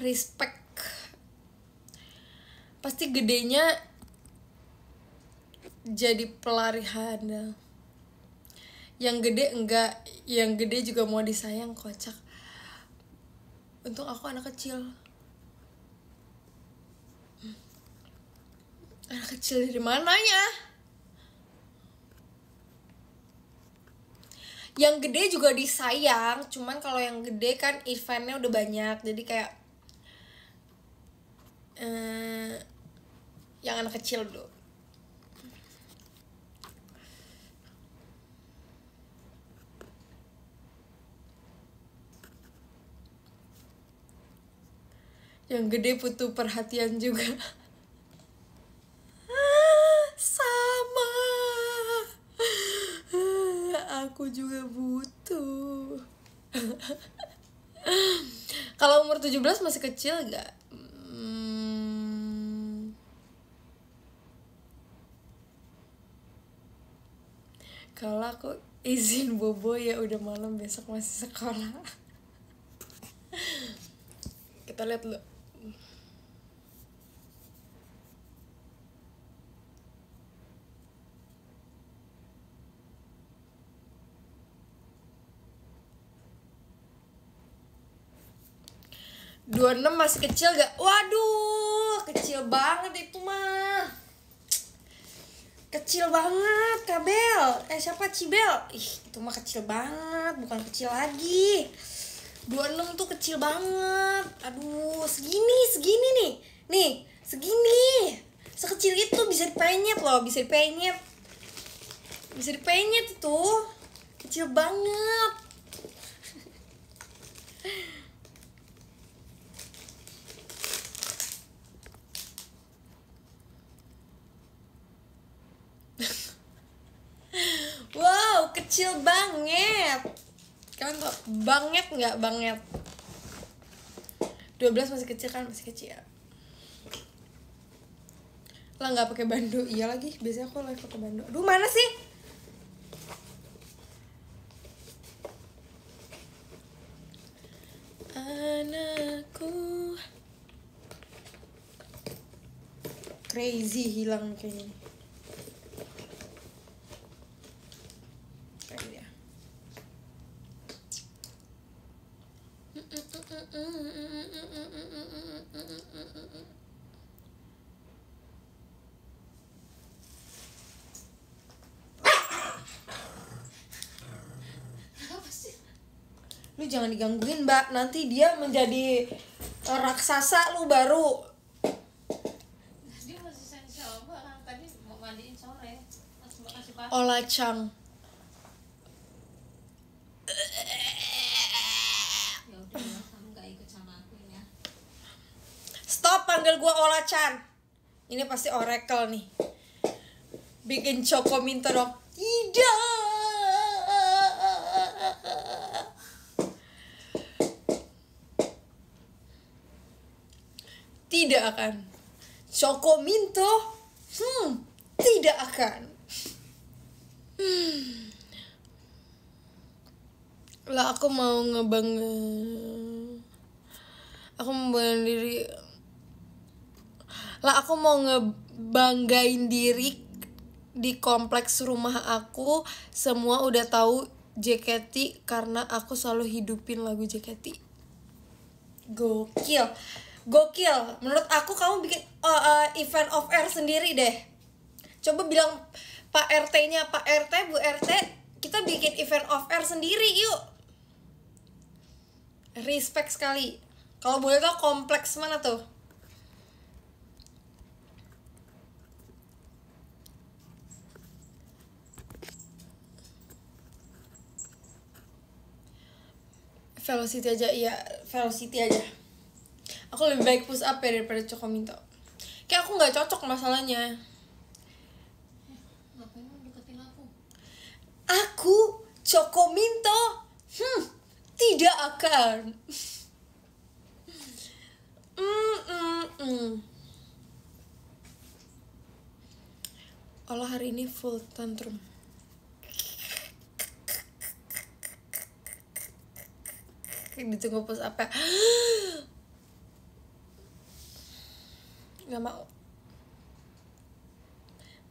Respect. Pasti gedenya jadi pelari handal. Yang gede enggak, yang gede juga mau disayang, kocak. Untung aku anak kecil. Anak kecil dari mananya? Yang gede juga disayang, cuman kalau yang gede kan eventnya udah banyak, jadi kayak yang anak kecil dulu. Yang gede butuh perhatian juga. Sama. Aku juga butuh. Kalau umur 17 masih kecil gak? Kalau aku izin bobo ya udah malam, besok masih sekolah. Kita lihat dulu. 26 masih kecil gak? Waduh, kecil banget itu mah. Kecil banget, Kabel. Siapa Cibel? Ih, itu mah kecil banget, bukan kecil lagi. 26 tuh kecil banget. Aduh, segini nih. Nih, segini. Sekecil itu bisa dipenyet loh, bisa dipenyet. Bisa dipenyet itu. Kecil banget. Wow, kecil banget. Kalian tau banget nggak banget? 12 masih kecil kan, masih kecil. Lah nggak pakai bando, iya lagi. Biasanya aku live pakai bando. Aduh, mana sih? Anakku crazy hilang kayaknya. Lu jangan digangguin, Mbak. Nanti dia menjadi raksasa lu baru. Dia masih sensitif kan, tadi mau mandiin sore. Masih mau kasih pakai. Olacang. Ya udah, kamu gak ikut sama aku ya. Stop panggil gua Olachan. Ini pasti Oracle nih. Bikin Choco minta dong. Tidak. Tidak akan. Choco Minto. Tidak akan. Lah aku mau aku mau banggain diri. Lah aku mau ngebanggain diri di kompleks rumah aku. Semua udah tahu JKT karena aku selalu hidupin lagu JKT. Gokil. Gokil. Menurut aku kamu bikin event of air sendiri deh. Coba bilang Pak RT-nya, Pak RT, Bu RT, kita bikin event of air sendiri yuk. Respect sekali. Kalau boleh tahu kompleks mana tuh? Velocity aja, iya, Velocity aja. Aku lebih baik push up ya daripada Choco Minto. Kayak aku nggak cocok masalahnya. Ngapain lu deketin aku? Aku Choco Minto, tidak akan. Olah hari ini full tantrum. Ditunggu push up ya. Gak mau.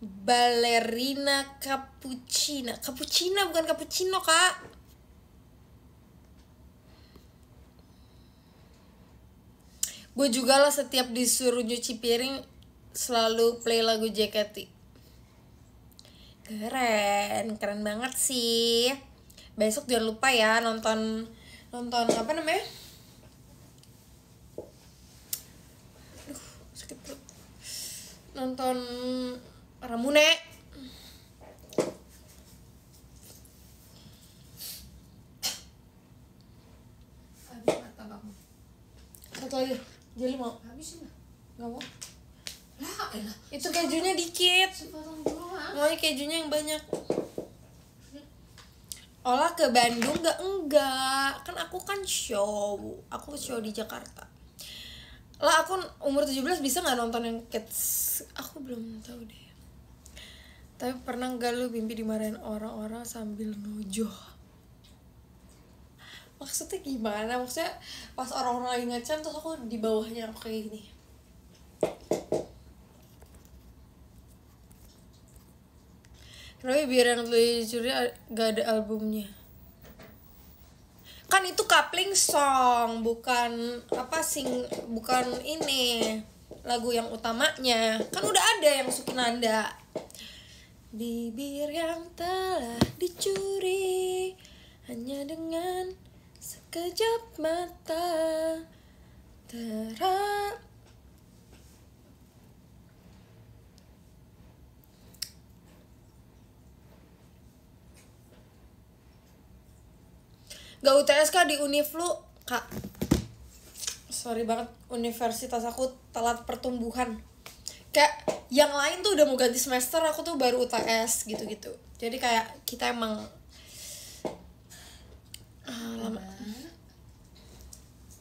Ballerina cappuccina. Cappuccina bukan cappuccino, Kak. Gue juga lah setiap disuruh nyuci piring selalu play lagu JKT. Keren banget sih. Besok jangan lupa ya nonton apa namanya? Sakit perut. Nonton Ramune. Habis martabakmu. Satu lagi. Jadi mau? Habisin lah. Gak mau. Lah, elah. Itu kejunya dikit. Sepotong doang. Maunya kejunya yang banyak. Olah ke Bandung enggak. Kan aku kan show. Aku show di Jakarta. Lah aku umur 17 bisa gak nonton yang kids? Aku belum tahu deh. Tapi pernah gak lu mimpi dimarahin orang-orang sambil nojoh? Maksudnya gimana? Maksudnya pas orang-orang lagi ngecam terus aku di bawahnya aku kayak gini. Kenapa biar yang lu curi gak ada albumnya? Kan itu coupling song, bukan bukan ini lagu yang utamanya. Kan udah ada yang Sukinanda. Bibir yang telah dicuri hanya dengan sekejap mata Gak UTS kak di univ lu kak. Sorry banget, universitas aku telat pertumbuhan. Kayak yang lain tuh udah mau ganti semester, aku tuh baru UTS gitu-gitu. Jadi kayak kita emang lama.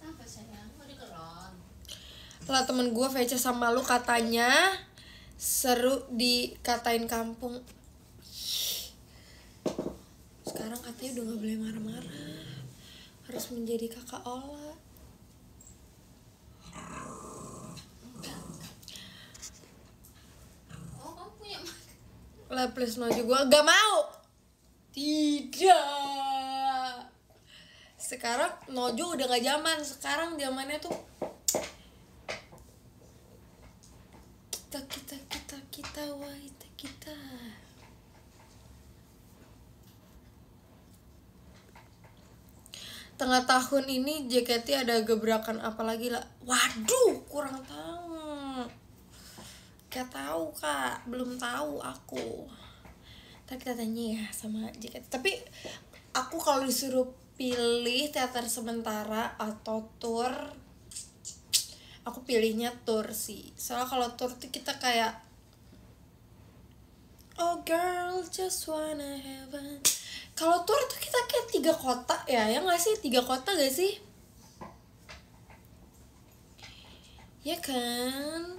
Apa sayang? Mau dikelon? Lah temen gue VC sama lu katanya seru dikatain kampung. Sekarang katanya udah gak boleh marah-marah, harus menjadi kakak Ola. Oh, kamu punya Lah please Nojo, gue gak mau. Tidak. Sekarang Nojo udah gak zaman. Sekarang zamannya tuh kita wahita kita. Tengah tahun ini JKT ada gebrakan apa lagi lah? Waduh, kurang tahu. Gak tahu kak, belum tahu aku. Ntar kita tanya ya sama JKT. Tapi aku kalau disuruh pilih teater sementara atau tour, aku pilihnya tour sih. Soalnya kalau tour tuh kita kayak oh girl just wanna have fun. Kalau tour tuh kita kayak 3 kota ya nggak sih? 3 kota gak sih? Ya kan?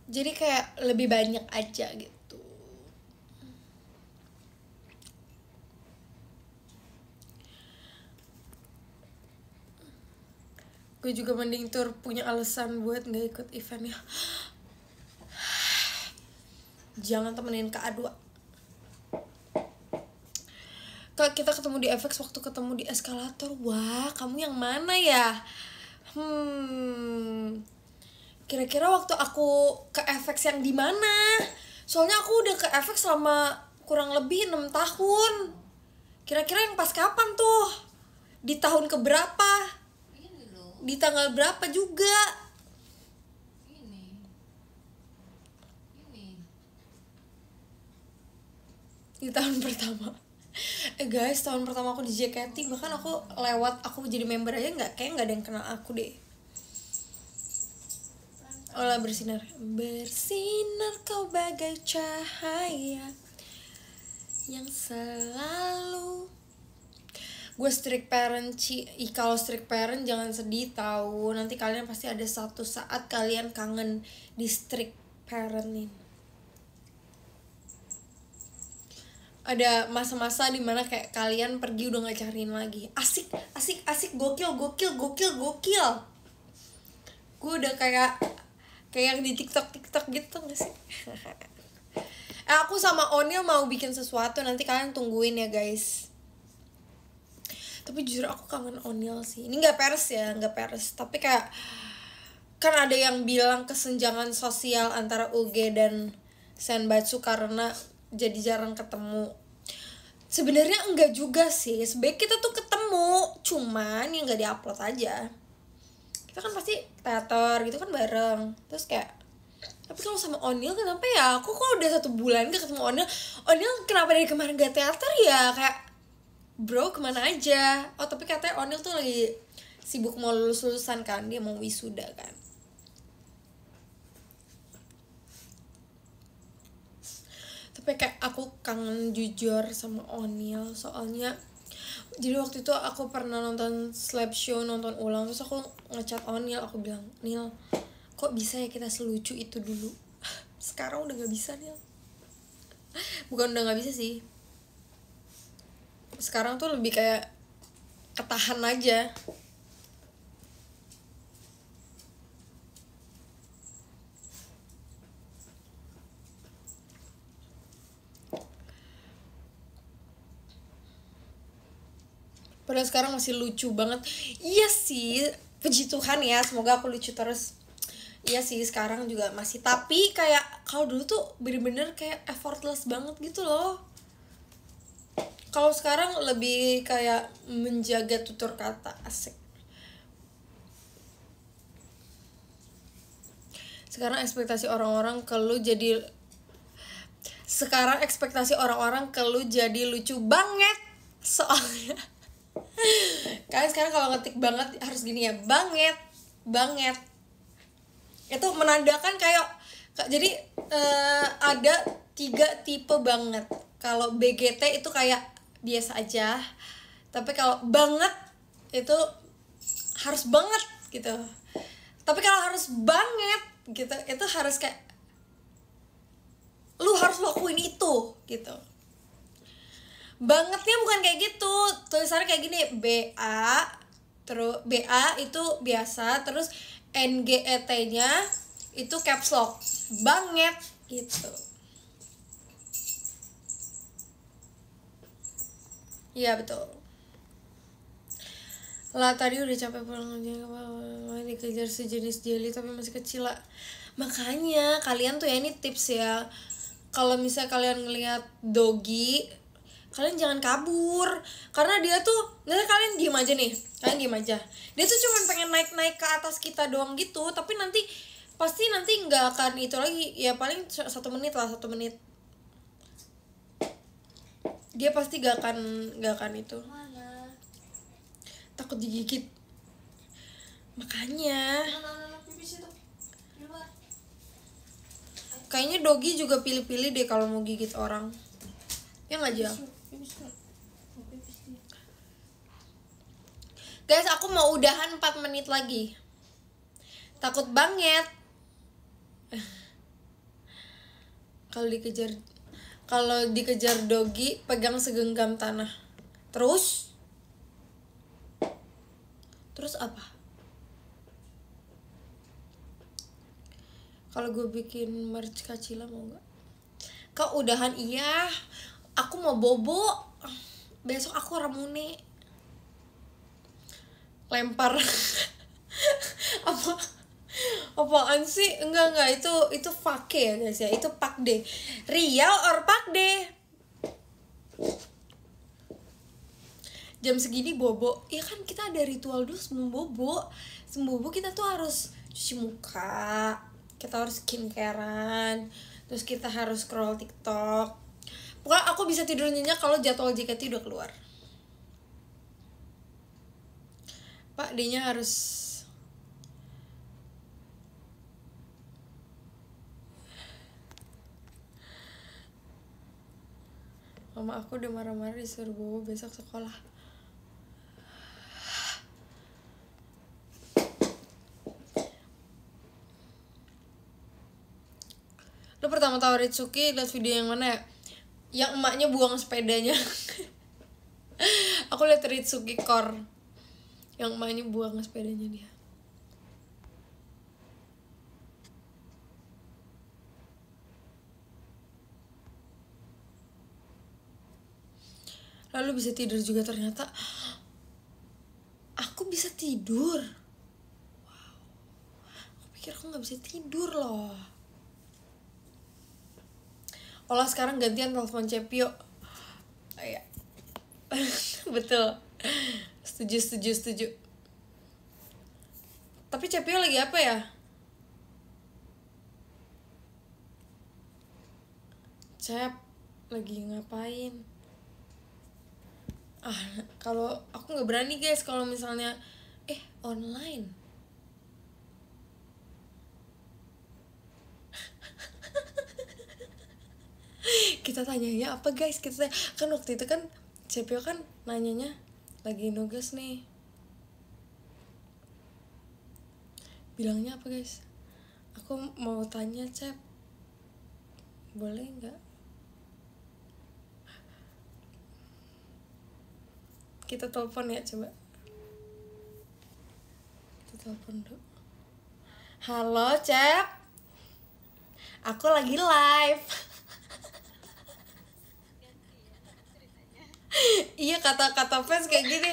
Jadi kayak lebih banyak aja gitu. Gue juga mending tour punya alasan buat gak ikut eventnya. Jangan temenin Kak A2. Kak, kita ketemu di FX waktu ketemu di eskalator. Wah, kamu yang mana ya? Kira-kira waktu aku ke FX yang di mana? Soalnya aku udah ke FX selama kurang lebih 6 tahun. Kira-kira yang pas kapan tuh? Di tahun keberapa? ini loh. Di tanggal berapa juga? Ini. Di tahun pertama. Guys, tahun pertama aku di JKT, bahkan aku lewat, aku jadi member aja kayak nggak ada yang kenal aku deh. Olah bersinar, bersinar kau bagai cahaya yang selalu. Gue strict parent kalau strict parent jangan sedih tahu, nanti kalian pasti ada satu saat kalian kangen di strict parentin. Ada masa-masa dimana kayak kalian pergi udah gak cariin lagi. Asik, gokil. Gue udah kayak yang di TikTok gitu gak sih? Aku sama Onil mau bikin sesuatu, nanti kalian tungguin ya guys. Tapi jujur aku kangen Onil sih. Ini gak peres ya, tapi kayak kan ada yang bilang kesenjangan sosial antara UG dan Senbatsu karena jadi jarang ketemu. Sebenarnya enggak juga sih, sebaik kita tuh ketemu, cuman yang nggak diupload aja. Kita kan pasti teater gitu kan bareng, terus kayak tapi kalau sama Onil kenapa ya, aku kok udah 1 bulan gak ketemu Onil kenapa dari kemarin gak teater ya, kayak bro kemana aja. Oh tapi katanya Onil tuh lagi sibuk mau lulusan kan, dia mau wisuda kan. Tapi kayak aku kangen jujur sama Onil, soalnya jadi waktu itu aku pernah nonton slap show, nonton ulang, terus aku ngechat Onil, aku bilang, Nil, kok bisa ya kita selucu itu dulu? Sekarang udah gak bisa, Nil. Bukan udah gak bisa sih, sekarang tuh lebih kayak ketahan aja. Padahal sekarang masih lucu banget. Iya sih, puji Tuhan ya, semoga aku lucu terus. Iya sih, sekarang juga masih. Tapi kayak kalau dulu tuh bener-bener kayak effortless banget gitu loh. Kalau sekarang lebih kayak menjaga tutur kata. Asik. Sekarang ekspektasi orang-orang ke lu jadi lucu banget. Soalnya kalian sekarang kalau ngetik banget harus gini ya, banget. Itu menandakan kayak jadi ada 3 tipe banget. Kalau BGT itu kayak biasa aja, tapi kalau banget itu harus banget gitu. Tapi kalau harus banget gitu, itu harus kayak lu harus lakuin itu gitu. Bangetnya bukan kayak gitu, tulisannya kayak gini, BA, terus BA itu biasa, terus NGET-nya itu caps lock, banget gitu. Iya betul. Lah tadi udah capek pulang aja, dikejar sejenis jelly tapi masih kecil lah. Makanya kalian tuh ya, ini tips ya, kalau misalnya kalian ngelihat doggy, kalian jangan kabur, karena dia tuh, misalnya kalian diem aja, dia tuh cuma pengen naik ke atas kita doang gitu, tapi pasti nanti nggak akan itu lagi ya, paling 1 menit, dia pasti gak akan itu. Takut digigit, makanya kayaknya doggy juga pilih-pilih deh kalau mau gigit orang, ya nggak aja. Guys, aku mau udahan 4 menit lagi, takut banget. Kalau dikejar doggy, pegang segenggam tanah. Terus apa? Kalau gue bikin merch Kacila mau nggak? Kau udahan? Iya, aku mau bobo. Besok aku Ramune. Lempar. Apaan sih? Enggak, itu fake ya guys ya, itu pakde. Real or pakde? Jam segini bobo, ya kan kita ada ritual dulu sebelum bobo kita tuh harus cuci muka, kita harus skincarean, terus kita harus scroll TikTok. Pokoknya aku bisa tidur nyenyak kalau jadwal JKT udah keluar. Pak D-nya harus mama aku udah marah-marah disuruh bobo besok sekolah. Lu pertama tahu Ritsuki lihat video yang mana ya? Yang emaknya buang sepedanya. Aku lihat Ritsuki Core yang emaknya buang sepedanya dia. Lalu bisa tidur juga ternyata. Aku bisa tidur. Wow. Aku pikir aku nggak bisa tidur loh. Olah sekarang gantian telepon Cepio. Iya. Betul. Setuju. Tapi Cepio lagi apa ya? Cep lagi ngapain? Kalau aku nggak berani guys kalau misalnya online. Kita tanyanya apa guys? Kan waktu itu kan Cepio kan nanyanya lagi nugas nih. Bilangnya apa guys? Aku mau tanya Cep, boleh nggak? Kita telepon ya coba. Kita telepon dulu. Halo Cep, aku lagi live. Iya, kata-kata fans kayak gini,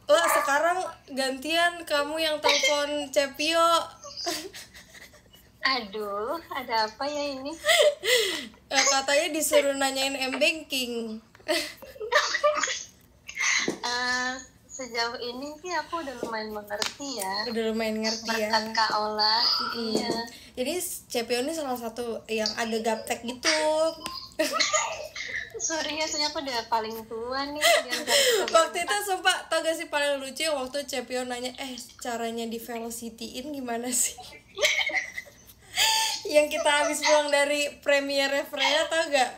lah sekarang gantian kamu yang telepon Cepio. Aduh, ada apa ya ini? Katanya disuruh nanyain M-Banking. Sejauh ini sih aku udah lumayan mengerti ya. Udah lumayan ngerti ya. Berkat Kak Ola. Iya. Jadi Cepio ini salah satu yang ada gaptek gitu. Sorry ya, soalnya aku udah paling tua nih. Waktu itu sumpah, tau gak sih paling lucu waktu Cepio nanya, caranya di velocity-in gimana sih? Yang kita habis pulang dari premiere Freya, tau gak?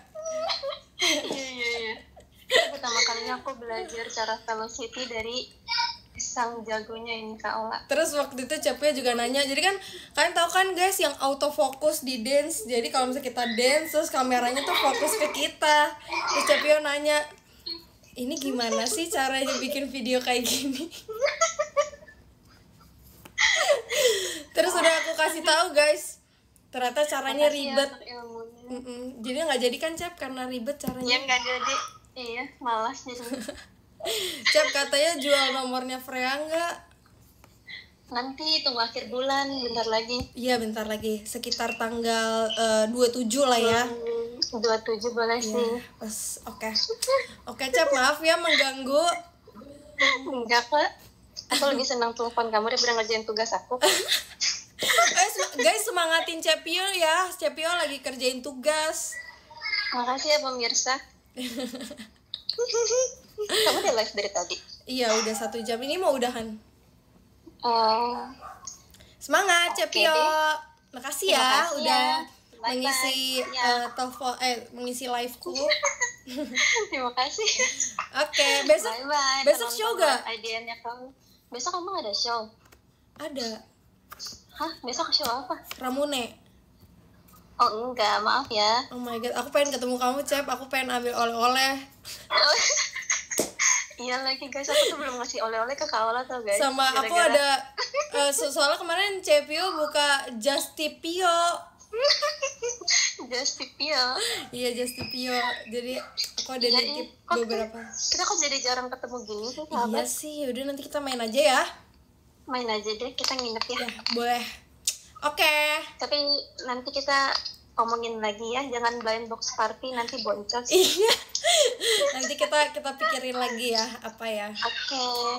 Iya. Pertama kalinya aku belajar cara velocity dari sang jagonya ini Kak Ola. Terus waktu itu Cepio juga nanya, jadi kan kalian tahu kan guys yang autofocus di dance. Jadi kalau misalnya kita dance terus kameranya tuh fokus ke kita. Terus Cepio nanya, ini gimana sih caranya bikin video kayak gini? Terus udah aku kasih tahu guys, ternyata caranya ribet. Jadi nggak jadi kan Cep karena ribet caranya. Ya nggak jadi. Iya, malas jadi. Cep katanya jual nomornya Freya nggak? Nanti tunggu akhir bulan, bentar lagi. Iya bentar lagi, sekitar tanggal 27 lah ya. 27 boleh sih. Pas, oke Cep, maaf ya mengganggu. Enggak kok. Aku lebih senang telepon kamu daripada ngerjain tugas aku. Guys semangatin Cepio ya, Cepio lagi kerjain tugas. Makasih ya pemirsa. Kamu udah live dari tadi? Iya udah 1 jam, ini mau udahan. Semangat Cepio. Makasih ya udah mengisi telepon mengisi liveku. Terima kasih. Oke, besok show gak? Idenya kamu. Besok kamu ada show? Ada. Hah? Besok show apa? Ramune. Oh enggak, maaf ya. Oh my god, aku pengen ketemu kamu Cep, aku pengen ambil oleh-oleh. Iya lagi guys, aku tuh belum ngasih oleh-oleh ke Kak Ola tau guys. Sama gara-gara. Aku ada soalnya kemarin Cepio buka Justipio. Justipio. Iya Justipio. Jadi aku ada nitip beberapa. Kita kok jadi jarang ketemu gini sih sahabat? Iya sih, udah nanti kita main aja ya. Main aja deh, kita nginep ya. Boleh. Oke. Tapi nanti kita ngomongin lagi ya, jangan blind box party nanti boncos. Iya. Nanti kita pikirin lagi ya apa ya.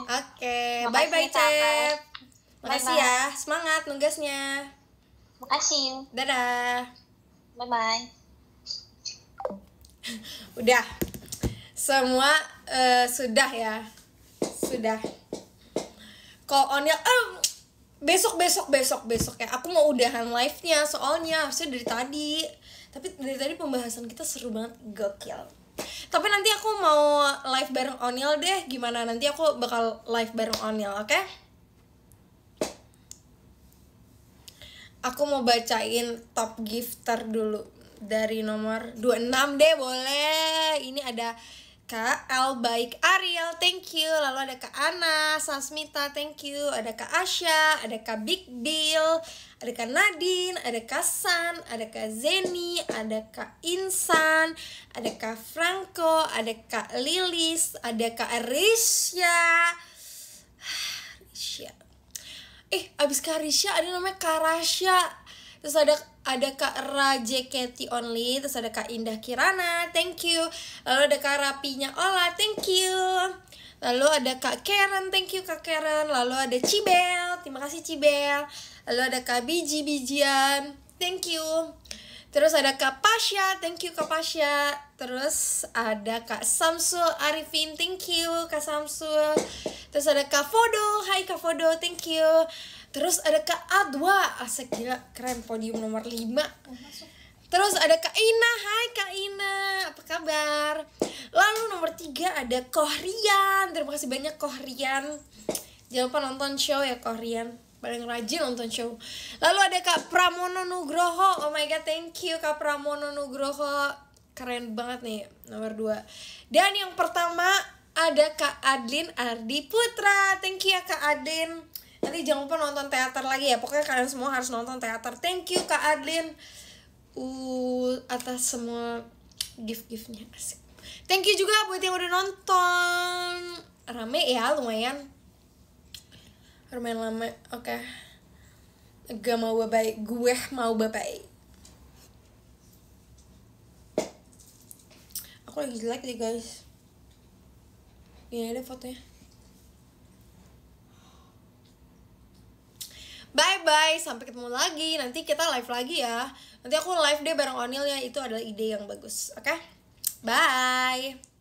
Oke. Bye bye Cep. Makasih ya, semangat nugasnya. Makasih. Dadah. Bye bye. Udah. Semua sudah ya. Sudah. Kok onnya besok ya. Aku mau udahan live-nya soalnya harusnya dari tadi. Tapi dari tadi pembahasan kita seru banget, gokil. Tapi nanti aku mau live bareng Onil deh. Gimana? Nanti aku bakal live bareng Onil, oke? Aku mau bacain top gifter dulu. Dari nomor 26 deh, boleh. Ini ada Kak Albaik Ariel, thank you. Lalu ada Kak Ana Sasmita, thank you. Ada Kak Asya, ada Kak Big Bill, ada Kak Nadine, ada Kak San, ada Kak Zeni, ada Kak Insan, ada Kak Franco, ada Kak Lilis, ada Kak Risya. Abis Kak Risya ada namanya Kak Rasya. Terus ada Kak Raje Keti Only. Terus ada Kak Indah Kirana, thank you. Lalu ada Kak Rapinya Ola, thank you. Lalu ada Kak Karen, thank you Kak Karen. Lalu ada Cibel, terima kasih Cibel. Lalu ada Kak Bijian, thank you. Terus ada Kak Pasha, thank you Kak Pasha. Terus ada Kak Samsul Arifin, thank you Kak Samsul. Terus ada Kak Fodo, hai Kak Fodo, thank you. Terus ada Kak Adwa, asik gila, keren, podium nomor 5. Terus ada Kak Ina, hai Kak Ina, apa kabar? Lalu nomor 3 ada Kohrian, terima kasih banyak Kohrian. Jangan lupa nonton show ya Kohrian, paling rajin nonton show. Lalu ada Kak Pramono Nugroho, oh my god, thank you Kak Pramono Nugroho, keren banget nih, nomor 2. Dan yang pertama ada Kak Adlin Ardi Putra, thank you ya Kak Adlin. Nanti jangan lupa nonton teater lagi ya, pokoknya kalian semua harus nonton teater. Thank you Kak Adlin atas semua gift-giftnya, asik. Thank you juga buat yang udah nonton. Rame ya, lumayan lama. Oke. Gue mau bye-bye. Aku lagi jelek nih guys. Ini ada fotonya. Bye-bye, sampai ketemu lagi. Nanti kita live lagi ya. Nanti aku live deh bareng Onil ya. Itu adalah ide yang bagus. Oke? Bye.